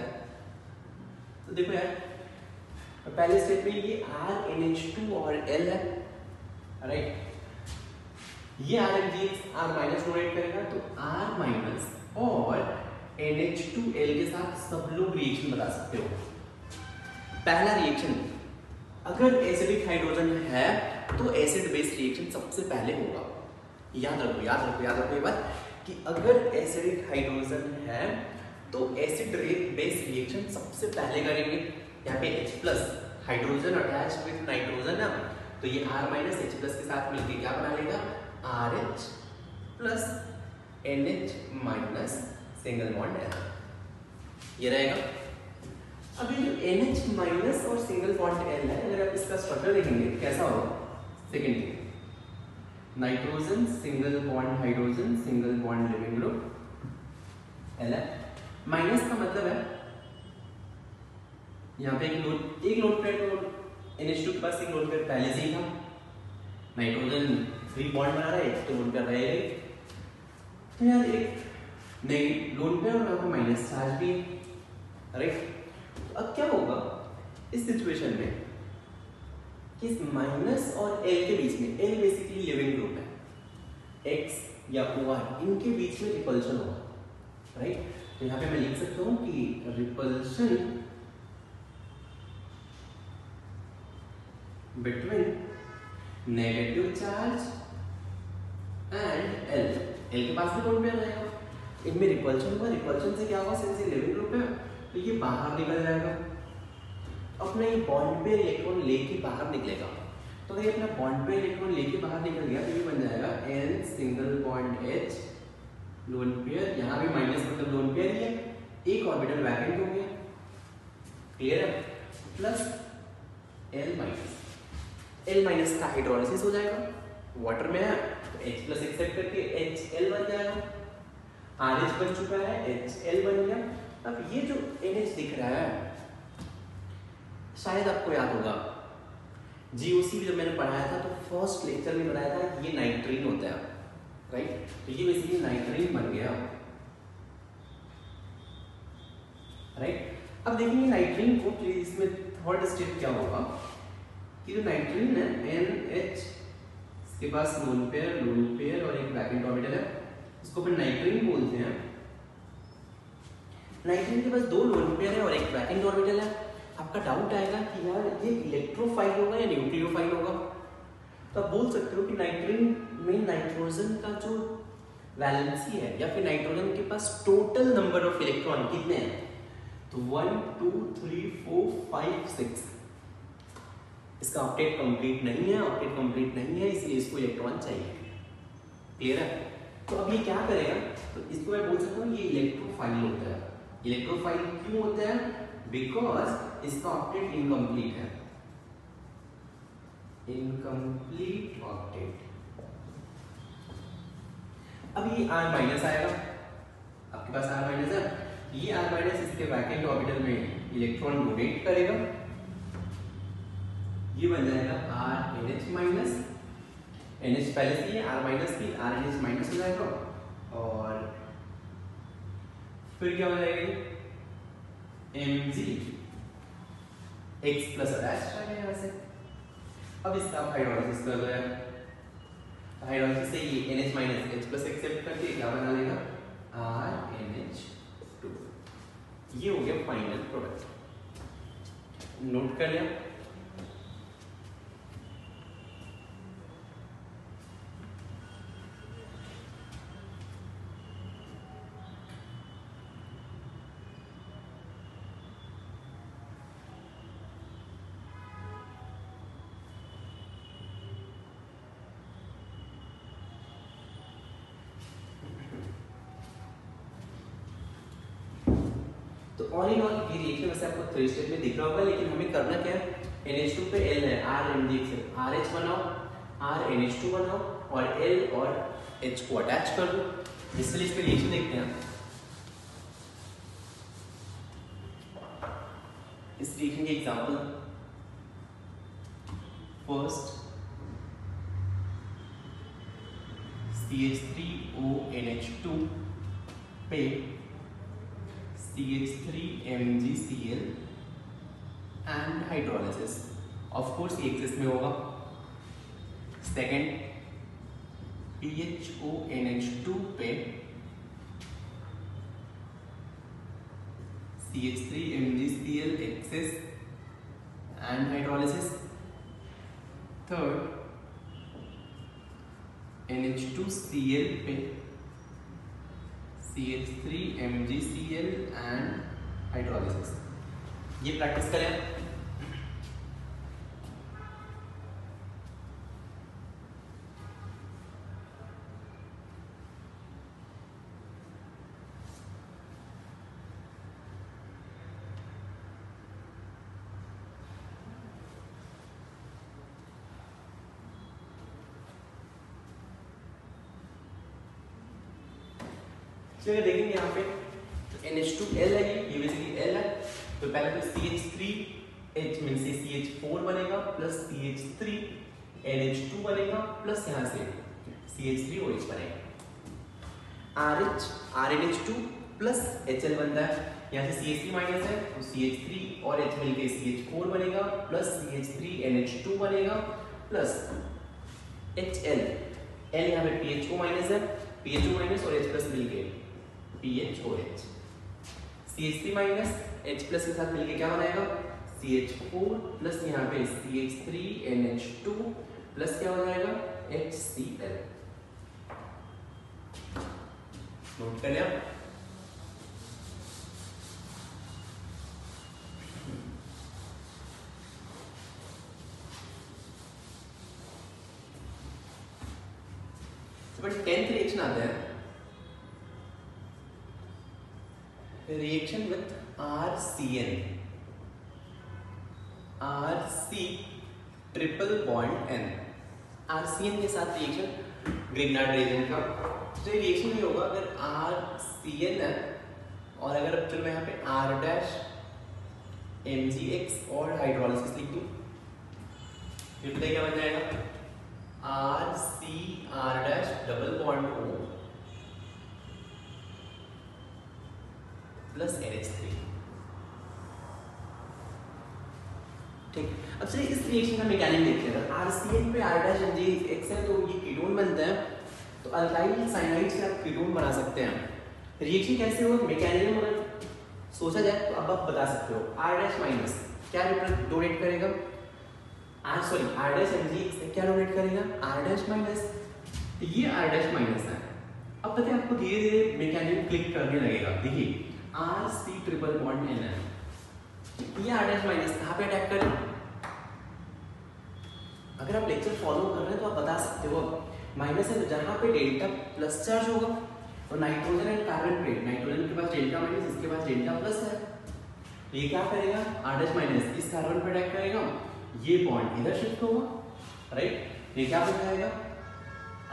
तो देखो यार, पहले स्टेप में ये RNH2 और L है, राइट। ये RMgX R माइनस डोनेट करेगा तो R माइनस और NH2L के साथ सब लोग रिएक्शन बता सकते हो। पहला रिएक्शन, अगर एसिडिक हाइड्रोजन है तो एसिड बेस रिएक्शन सबसे पहले होगा। याद रखो याद रखो याद रखो ये बात कि अगर एसिडिक हाइड्रोजन है तो एसिड बेस रिएक्शन सबसे पहले करेंगे। यहाँ पे H plus hydrogen attach with nitrogen है तो ये R माइनस H प्लस के साथ मिलकर क्या बना लेगा? RH plus NH minus single bond L, ये रहेगा। अब ये जो NH माइनस और सिंगल बॉन्ड L है, अगर आप इसका स्ट्रक्चर देखेंगे कैसा होगा? Second thing, nitrogen single bond hydrogen single bond leaving group L है। माइनस का मतलब है यहाँ पे एक लोन पेयर तो NH2 के पास एक लोन पेयर पहले से ही था, नाइट्रोजन 3 बॉन्ड बना रहा है, एक तो लोन पेयर रहेगा ही, तो यार एक नई लोन पेयर और यहाँ पे माइनस चार्ज भी है, राइट। तो अब क्या होगा इस सिचुएशन में कि इस माइनस और L के बीच में, L बेसिकली लिविंग ग्रुप है, X या OR इनके बीच में रिपल्शन होगा, राइट। तो यहाँ पे मैं लिख सकता हूँ कि repulsion between negative charge and L के पास भी लोन पेयर रहेगा, इनमें रिपल्शन होगा, रिपल्शन से क्या होगा? सिंस ये लिविंग ग्रुप है तो ये बाहर निकल जाएगा, अपना ये बॉन्ड पेयर इलेक्ट्रॉन लेके बाहर निकलेगा। तो अगर ये अपना बॉन्ड पेयर इलेक्ट्रॉन लेके बाहर निकल गया तो ये बन जाएगा N single bond H lone pair, यहाँ भी माइनस मतलब लोन पेयर ही है, एक ऑर्बिटल वैकेंट हो गया, क्लियर है, प्लस L माइनस का हाइड्रोलिसिस हो जाएगा, वाटर में है तो H प्लस एक्सेप्ट करके HL बन जाएगा, RH बन चुका है, HL बन गया। अब ये जो NH दिख रहा है, शायद आपको याद होगा GOC जब मैंने पढ़ाया था तो फर्स्ट लेक्चर में बताया था ये नाइट्रीन होता है, राइट। तो ये बेसिकली नाइट्रीन बन गया, राइट। अब देखिए नाइट्रीन को, इसमें थर्ड स्टेप क्या होगा कि जो नाइट्रीन है NH, इसके पास लोन पेयर और एक वैकेंट ऑर्बिटल है, इसको फिर नाइट्रीन बोलते हैं। नाइट्रीन के पास 2 लोन पेयर है और एक वैकेंट ऑर्बिटल है। आपका डाउट आएगा कि यार ये इलेक्ट्रोफाइल होगा या न्यूक्लियोफाइल होगा, तो आप बोल सकते हो कि नाइट्रीन में नाइट्रोजन का जो वैलेंसी है या फिर नाइट्रोजन के पास टोटल नंबर ऑफ इलेक्ट्रॉन कितने हैं, तो 1 2 3 4 5 6। इसका ऑक्टेट कंप्लीट नहीं है, इसलिए इसको इलेक्ट्रॉन चाहिए। क्लियर है? तो अब ये क्या करेगा, तो इसको मैं बोल सकता हूँ ये इलेक्ट्रोफाइल होता है। इलेक्ट्रोफाइल क्यों होता है? बिकॉज इसका ऑक्टेट इनकम्प्लीट है, इनकम्प्लीट ऑक्टेट। अब ये R माइनस आएगा, आपके पास R माइनस है, ये R माइनस इसके वैकेंट ऑर्बिटल में इलेक्ट्रॉन डोनेट करेगा, ये बन जाएगा RNH माइनस, NH पहले से ही R माइनस थी, RNH माइनस हो जाएगा, और फिर क्या हो जाएगा Mg X प्लस अटैच है यहाँ से। अब इसका हाइड्रोलाइसिस कर दो यार, हाइड्रोलाइसिस से ये NH minus H plus accept करके क्या बना लेगा RNH2। ये हो गया फाइनल प्रोडक्ट, नोट कर लिया। तो ऑल इन ऑल ये रिएक्शन वैसे आपको 3 स्टेप में दिख रहा होगा, लेकिन हमें करना क्या है, NH2 पे L है, RMD से RH बनाओ, RNH2 बनाओ और L और H को अटैच कर दो। इसलिए इस पे रिएक्शन देखते हैं। इस रिएक्शन के एग्जांपल, फर्स्ट CH3ONH2 पे CH3MgCl and hydrolysis, of course ये एक्सेस में होगा। सेकंड PHONH2 पे CH3MgCl access and hydrolysis. Third NH2Cl पे CH3MgCl एंड हाइड्रोलाइसिस। ये प्रैक्टिस करें। चलिए देखेंगे यहाँ पे NH2L है, ये बेसिकली L है, तो पहले तो CH3H में से CH4 बनेगा प्लस CH3NH2 बनेगा प्लस यहाँ से CH3OH बनेगा। RNH2 प्लस HL बनता है, यहाँ से CH3 माइनस है तो CH3 और H मिलके CH4 बनेगा प्लस CH3NH2 बनेगा प्लस HL, L यहाँ पे PHO माइनस है, PHO माइनस और H प्लस मिलके PHOH, CH3 minus H plus के साथ मिलके क्या बनाएगा CH4 प्लस यहाँ पे CH3NH2 प्लस क्या हो जाएगा HCl। नोट कर लिया। बट 10th रिएक्शन आता है, reaction with RCN, RC triple bond N। RCN के साथ रिएक्शन ग्रिग्नार्ड रिएजेंट का, तो ये रिएक्शन नहीं होगा अगर आरसीएन है और अगर चलो मैं यहाँ पे आर डैश MgX और हाइड्रोलिसिस लिख दूँ, फिर पता क्या बन जाएगा, R C R dash double bond O plus NH3। ठीक, अब चलिए इस रिएक्शन का मैकेनिज्म देखते हैं। आरसीएन पे आर डैश MgX है तो ये कीटोन बनता है, तो अल्काइल साइनाइड से आप कीटोन बना सकते हैं। रिएक्शन कैसे होगा, मैकेनिज्म अगर सोचा जाए तो अब आप बता सकते हो। आर डैश माइनस क्या डोनेट करेगा, आर डैश MgX क्या डोनेट करेगा, आर डैश माइनस, ये आर डैश माइनस है। अब पता है आपको धीरे धीरे मैकेनिज्म क्लिक करने लगेगा। देखिए R C triple bond N है, ये आर डैश माइनस कहाँ पे अटैक करें, अगर आप लेक्चर फॉलो कर रहे हैं तो आप बता सकते हो माइनस है, तो जहाँ पे डेल्टा प्लस चार्ज होगा तो नाइट्रोजन एंड कार्बन पे, नाइट्रोजन के पास डेल्टा माइनस, इसके पास डेल्टा प्लस है, तो ये क्या करेगा, आर डैश माइनस इस कार्बन पे अटैक करेगा, ये बॉन्ड इधर शिफ्ट होगा, राइट। ये क्या बन जाएगा,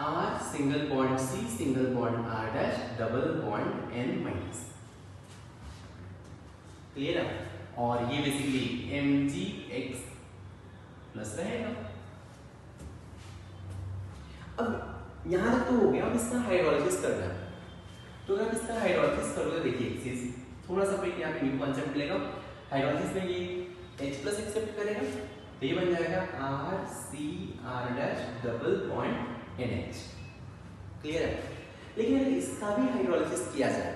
R single bond C single bond R dash double bond N minus, clear है। और ये बेसिकली MgX प्लस रहेगा। अब यहां तक तो हो गया, अब इसका हाइड्रोलिसिस करना है। तो अगर इसका हाइड्रोलिसिस करोगे, देखिए एक चीज थोड़ा सा पे यहाँ पे न्यू कॉन्सेप्ट मिलेगा। हाइड्रोलिसिस में ये H प्लस एक्सेप्ट करेगा, तो ये बन जाएगा R C R dash double bond NH, clear है। लेकिन अगर इसका भी हाइड्रोलिसिस किया जाए,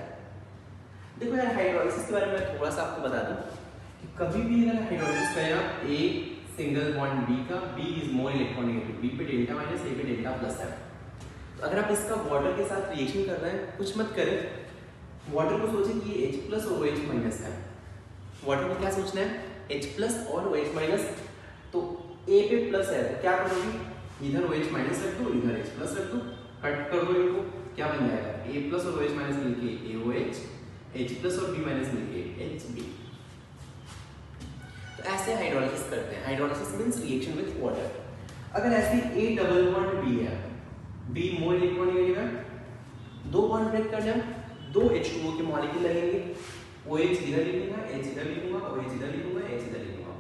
देखो यार हाइड्रोलिसिस के बारे में थोड़ा सा आपको बता दूं कि कभी भी अगर हाइड्रोलिसिस करेगा A सिंगल बॉन्ड B का, B is more electronegative, B पे डेल्टा माइनस A पे डेल्टा प्लस है, तो अगर आप इसका वाटर के साथ रिएक्शन कर रहे हैं, कुछ मत करें, वाटर को सोचें कि ये H प्लस और OH माइनस है। वाटर को क्या सोचना है, H प्लस और OH माइनस, तो A पे प्लस है तो क्या करोगे, इधर OH माइनस रख दो, इधर H प्लस रख दो, कट कर दो इनको, क्या बन जाएगा, A प्लस और OH माइनस मिलके AOH, H प्लस और B माइनस मिलके HB। तो ऐसे हाइड्रोलिसिस करते हैं। Hydrolysis means reaction with water. अगर ऐसे A डबल बॉन्ड B है, B मोर इलेक्ट्रोनेगेटिव है, दो बॉन्ड ब्रेक कर जाए, दो H2O के मॉलिक्यूल लगेंगे, OH इधर लिखूंगा, H इधर लिखूंगा, OH इधर लिखूंगा, H इधर लिखूंगा,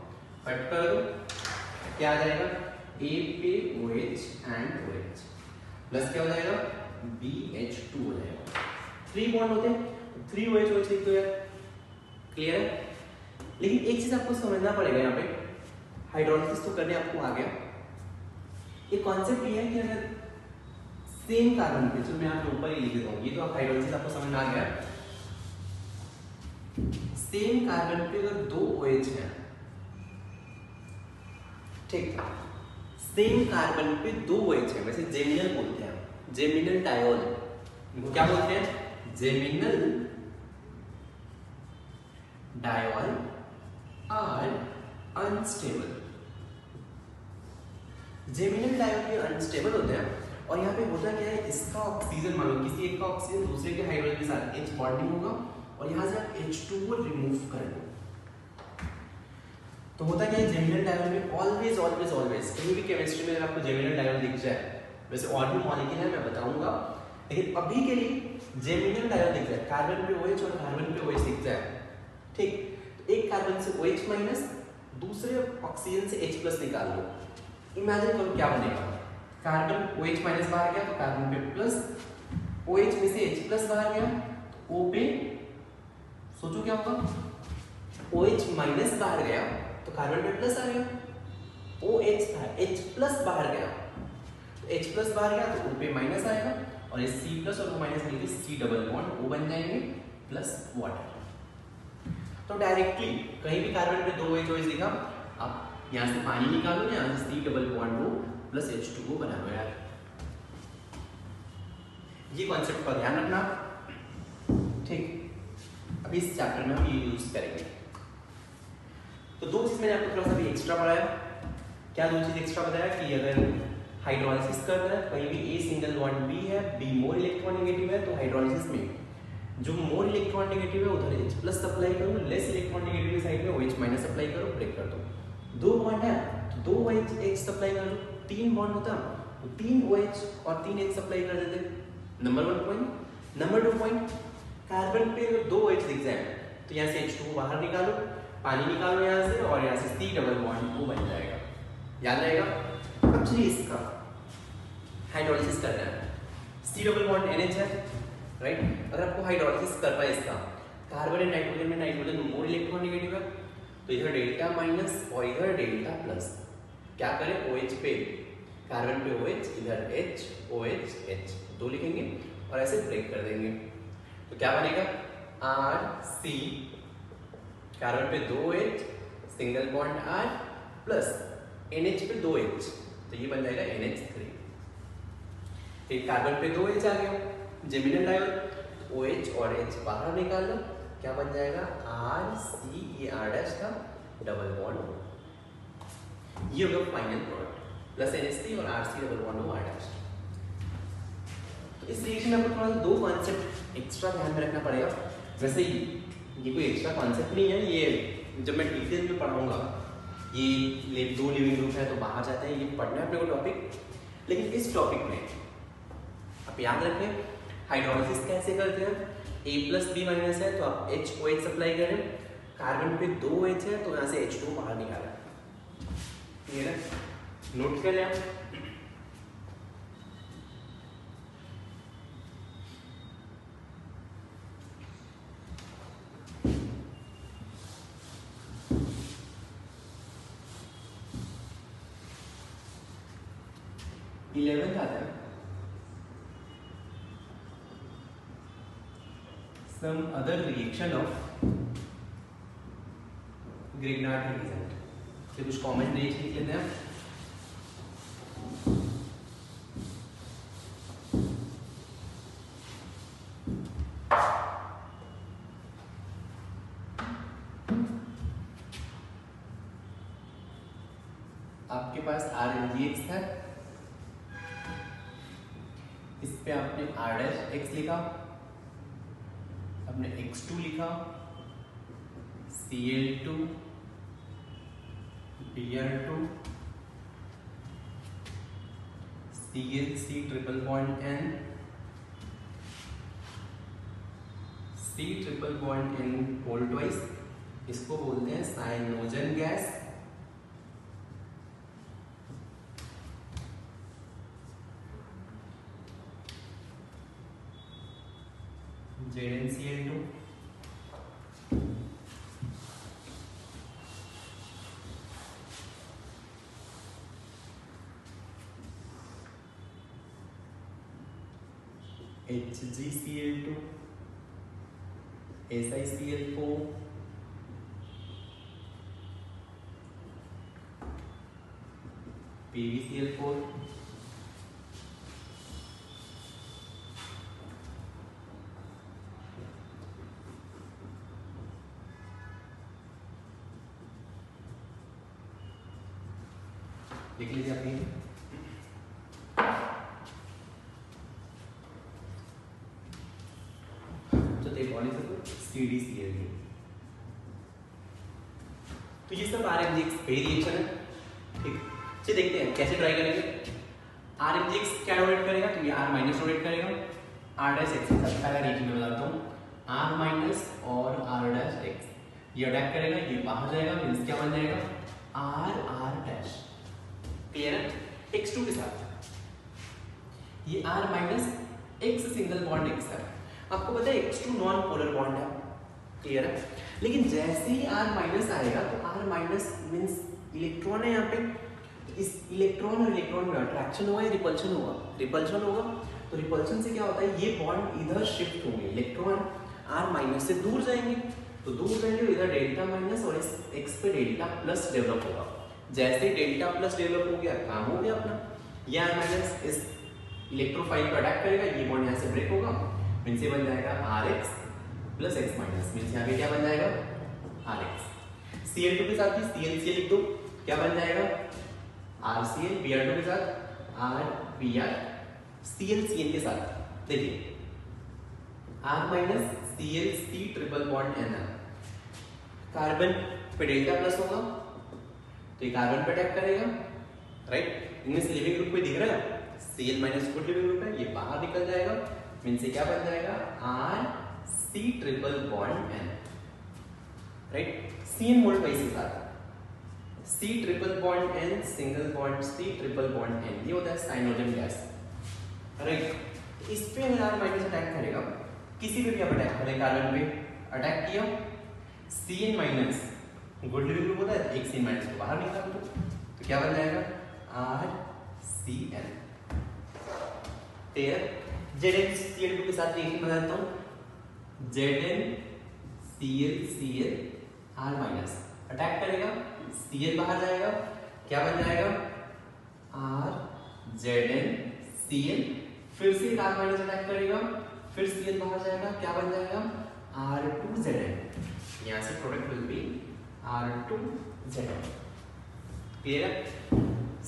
कट कर दो, क्या आ जाएगा, A पे OH एंड OH प्लस क्या हो जाएगा, BH2 हो जाएगा। 3 बॉन्ड होते हैं, 3 OH OH लिख दो यार, क्लियर है। लेकिन एक चीज आपको समझना पड़ेगा, यहाँ पे हाइड्रोलिसिस तो करने आपको आ गया, एक कॉन्सेप्ट ये है कि अगर सेम कार्बन पे, चलो मैं यहाँ पे ऊपर ही लिख देता हूँ, ये तो आप हाइड्रोलिसिस आपको समझ में आ गया, सेम कार्बन पे अगर 2 OH हैं, ठीक, सेम कार्बन पे 2 OH है, वैसे जेमिनल बोलते हैं, जेमिनल डायोल, इनको क्या बोलते हैं, geminal diol are unstable. Geminal diol ये अनस्टेबल होते हैं, और यहाँ पे होता क्या है, इसका ऑक्सीजन मान लो किसी एक का ऑक्सीजन दूसरे के हाइड्रोजन के साथ H बॉन्डिंग होगा, और यहाँ से आप H2 को रिमूव कर लो, तो होता क्या है, जेमिनल डायोल में ऑलवेज ऑलवेज ऑलवेज कहीं भी केमिस्ट्री में अगर आपको जेमिनल डायोल दिख जाए, वैसे और भी मॉलिक्यूल है मैं बताऊंगा, लेकिन अभी के लिए जेमिनल डायोल दिख जाए, कार्बन पे OH और कार्बन पे OH दिख जाए, ठीक, तो एक कार्बन से OH माइनस, दूसरे ऑक्सीजन से H प्लस निकाल लो, इमेजिन करो क्या बनेगा, कार्बन OH माइनस बाहर गया तो कार्बन पे प्लस, OH में से H प्लस बाहर गया तो O पे, सोचो क्या होगा, OH माइनस बाहर गया तो कार्बन पे प्लस आ गया, OH था H प्लस बाहर गया तो H प्लस बाहर गया तो O पे माइनस आएगा, और ये C प्लस और O माइनस मिलके C डबल बॉन्ड O बन जाएंगे प्लस वाटर। तो डायरेक्टली कहीं भी कार्बन पे 2 OH दिखा, आप यहाँ से पानी निकालो, यहाँ से C double bond O plus H2O बना लो यार। ये कॉन्सेप्ट का ध्यान रखना, ठीक। अभी इस चैप्टर में हम ये यूज करेंगे। तो 2 चीज मैंने आपको थोड़ा सा भी एक्स्ट्रा पढ़ाया। क्या 2 चीज एक्स्ट्रा बताया कि अगर हाइड्रोलिसिस करना है, कहीं भी A सिंगल बॉन्ड B है, B मोर इलेक्ट्रोनेगेटिव है, तो हाइड्रोलिसिस में जो मोर इलेक्ट्रोनेगेटिव है उधर H प्लस सप्लाई करो, लेस इलेक्ट्रोनेगेटिव साइड में OH माइनस सप्लाई करो, ब्रेक कर दो। 2 बॉन्ड है तो 2 OH सप्लाई कर लो, 3 बॉन्ड होता तो 3 OH और 3 H सप्लाई कर देते। Number 1 point. Number 2 point, carbon पे 2 OH दिख जाए तो यहाँ से H2 बाहर निकालो, पानी निकालो यहाँ से, और यहाँ से C डबल बॉन्ड O बन जाएगा। याद रहेगा। अब चलिए इसका हाइड्रोलिसिस करना है। C डबल बॉन्ड NH है, राइट। अगर आपको हाइड्रोलिसिस करना है इसका, कार्बन एंड नाइट्रोजन में नाइट्रोजन मोर इलेक्ट्रोनेगेटिव है, तो इधर डेल्टा माइनस और इधर डेल्टा प्लस। क्या करें, OH पे कार्बन पे OH, इधर H OH H 2 लिखेंगे और ऐसे ब्रेक कर देंगे। तो क्या बनेगा, RC, कार्बन पे 2 OH, single bond R plus NH पे 2 H, तो ये बन जाएगा NH3। फिर कार्बन पे 2 H आ गया, जेमिनल डायोल, OH और H बाहर निकाल लो, क्या बन जाएगा, RC, ये R डैश था, डबल बॉन्ड, ये होगा फाइनल प्रोडक्ट, प्लस NH3 और RC double bond R dash. तो इस रिएक्शन में आपको थोड़ा सा 2 कॉन्सेप्ट एक्स्ट्रा ध्यान में रखना पड़ेगा। वैसे ये कोई एक्स्ट्रा कॉन्सेप्ट नहीं है, ये जब मैं डिटेल में पढ़ाऊंगा, ये 2 लिविंग ग्रुप है तो बाहर जाते हैं, ये पढ़ना है अपने को टॉपिक। लेकिन इस टॉपिक में आप याद रखें हाइड्रोलिसिस कैसे करते हैं। A+B- है तो आप HOH सप्लाई करें, कार्बन पे 2 H है तो यहाँ से H2 बाहर निकाला। क्लियर है, नोट कर लें आप। इलेवेंथ आता है some other reaction of Grignard reagent। तो कुछ कॉमन रिएक्शन लिख लेते हैं। आपके पास RMgX है, इस पे आपने R' लिखा, आपने X2 लिखा, Cl2 Br2 ClC triple bond N, C triple bond N whole twice, इसको बोलते हैं Cyanogen gas. ZnCl2 HgCl2 SiCl4 PbCl4 लिख लीजिए अपनी। तो CdCl2। तो ये सब RMgX पे रिएक्शन है, ठीक। चलिए देखते हैं कैसे ट्राई करेंगे। RMgX क्या डोनेट करेगा, तो ये R- डोनेट करेगा, R' X के साथ। पहला रिएक्शन में बताता हूँ, R- और R' ये अटैक करेगा, ये बाहर जाएगा, मींस क्या बन जाएगा, R'। क्लियर है। X2 के साथ ये R- X single bond X है। आपको पता है X2 नॉन पोलर बॉन्ड है, क्लियर है। लेकिन जैसे ही R- आएगा तो R- मींस इलेक्ट्रॉन है यहाँ पे, तो इस इलेक्ट्रॉन और इलेक्ट्रॉन में अट्रैक्शन होगा या रिपल्शन होगा, रिपल्शन होगा। तो रिपल्शन से क्या होता है, ये बॉन्ड इधर शिफ्ट होंगे, इलेक्ट्रॉन R- से दूर जाएंगे, तो दूर जाएंगे तो इधर डेल्टा माइनस और इस X पे डेल्टा प्लस डेवलप होगा। जैसे डेल्टा प्लस डेवलप हो गया, काम हो गया अपना। ये R- इस इलेक्ट्रोफाइल पर अटैक करेगा, ये बॉन्ड यहाँ से ब्रेक होगा, मींस ये बन जाएगा Rx plus X minus, means यहाँ पे क्या बन जाएगा, Rx। Cl2 के साथ भी ClCl लिख दो, क्या बन जाएगा, RCl। Br2 के साथ RBr, ClCl के साथ देखिए R- ClC triple bond N, carbon पे डेल्टा प्लस होगा तो ये कार्बन पे अटैक करेगा, राइट। इनमें से लिविंग ग्रुप कोई दिख रहा है, Cl minus good leaving group है, ये बाहर निकल जाएगा, मीन्स ये क्या बन जाएगा RC triple bond N, right. CN multiply के साथ C triple bond N single bond C triple bond N, ये होता है साइनोजन गैस, राइट। इस पे अगर R माइनस अटैक करेगा, किसी पे भी आप अटैक करें, कार्बन पे अटैक किया, Cn minus good leaving group होता है, एक Cn माइनस को बाहर निकाल दो तो क्या बन जाएगा RCN, क्लियर। ZnCl2 के साथ रिएक्शन बताता हूँ, ZnCl R माइनस अटैक करेगा, Cl बाहर जाएगा, क्या बन जाएगा RZnCl, फिर से R माइनस अटैक करेगा, फिर Cl बाहर जाएगा, क्या बन जाएगा R2Zn, यहाँ से product will be R2Zn, clear है।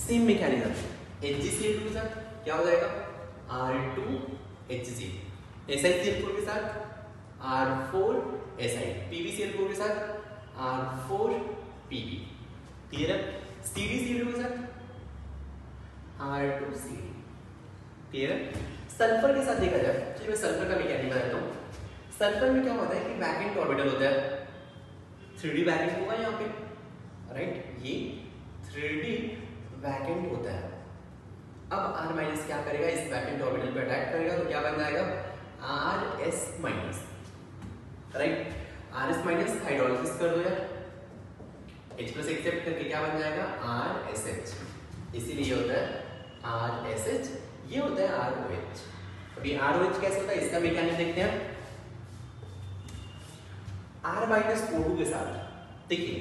सेम मैकेनिज्म HgCl2 के साथ क्या हो जाएगा R2Hg, SiCl4 के साथ R4Si, PbCl4 के साथ R4Pb, क्लियर है। CdCl2 के साथ R2Cd, क्लियर है। सल्फर के साथ देखा जाए, चलिए मैं सल्फर का मैकेनिज्म बताता हूँ। सल्फर में क्या होता है कि वैकेंट ऑर्बिटल होता है, 3D वैकेंट होगा यहाँ पे, राइट, ये 3D वैकेंट होता है। अब R माइनस क्या करेगा, इस वैकेंट ऑर्बिटल पे अटैक करेगा तो क्या बन जाएगा RS minus, right. RS minus hydrolysis कर दो यार, H प्लस एक्सेप्ट करके क्या बन जाएगा RSH, इसीलिए ये होता है RSH, ये होता है ROH। अभी ROH कैसे होता है, इसका मैकेनिज्म देखते हैं। R माइनस O2 के साथ देखिए,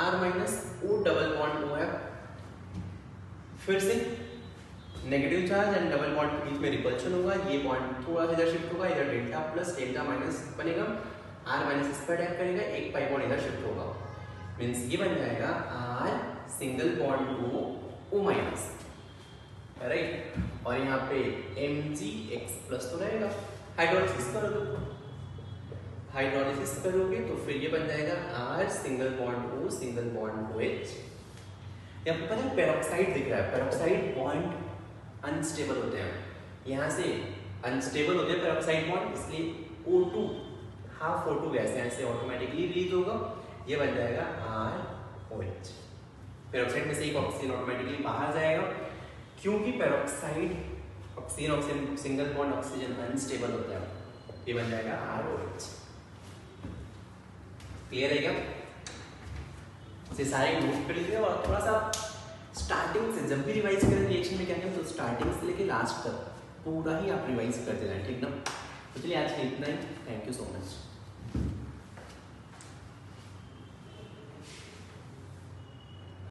R minus O double bond O है, फिर से negative charge and double bond के बीच में रिपल्शन होगा, ये बॉन्ड थोड़ा सा इधर शिफ्ट होगा, इधर डेल्टा प्लस डेल्टा माइनस बनेगा, R माइनस इस पर अटैक करेगा, एक पाई बॉन्ड इधर शिफ्ट होगा, मींस ये बन जाएगा R single bond O minus, right. और यहाँ पे Mgx प्लस तो रहेगा, हाइड्रोलिसिस कर दो, हाइड्रोलिसिस करोगे तो फिर ये बन जाएगा R single bond O single bond OH। यहाँ पे पता है पेरोक्साइड दिख रहा है, पेरोक्साइड बॉन्ड अनस्टेबल होते हैं, यहाँ से अनस्टेबल होते हैं पेरोक्साइड बॉन्ड, इसलिए O2 हाफ O2 गैस यहाँ से ऑटोमेटिकली रिलीज होगा, ये बन जाएगा ROH। पेरोक्साइड में से एक ऑक्सीजन ऑटोमेटिकली बाहर जाएगा, क्योंकि peroxide oxygen oxygen single bond oxygen unstable होता है, ये बन जाएगा ROH, क्लियर है क्या। से सारे नोट कर लीजिए और थोड़ा सा स्टार्टिंग से जब भी रिवाइज करें रिएक्शन में क्या है तो स्टार्टिंग से लेके लास्ट तक पूरा ही आप रिवाइज करते जाएं, ठीक ना। तो चलिए आज के इतना ही, थैंक यू सो मच।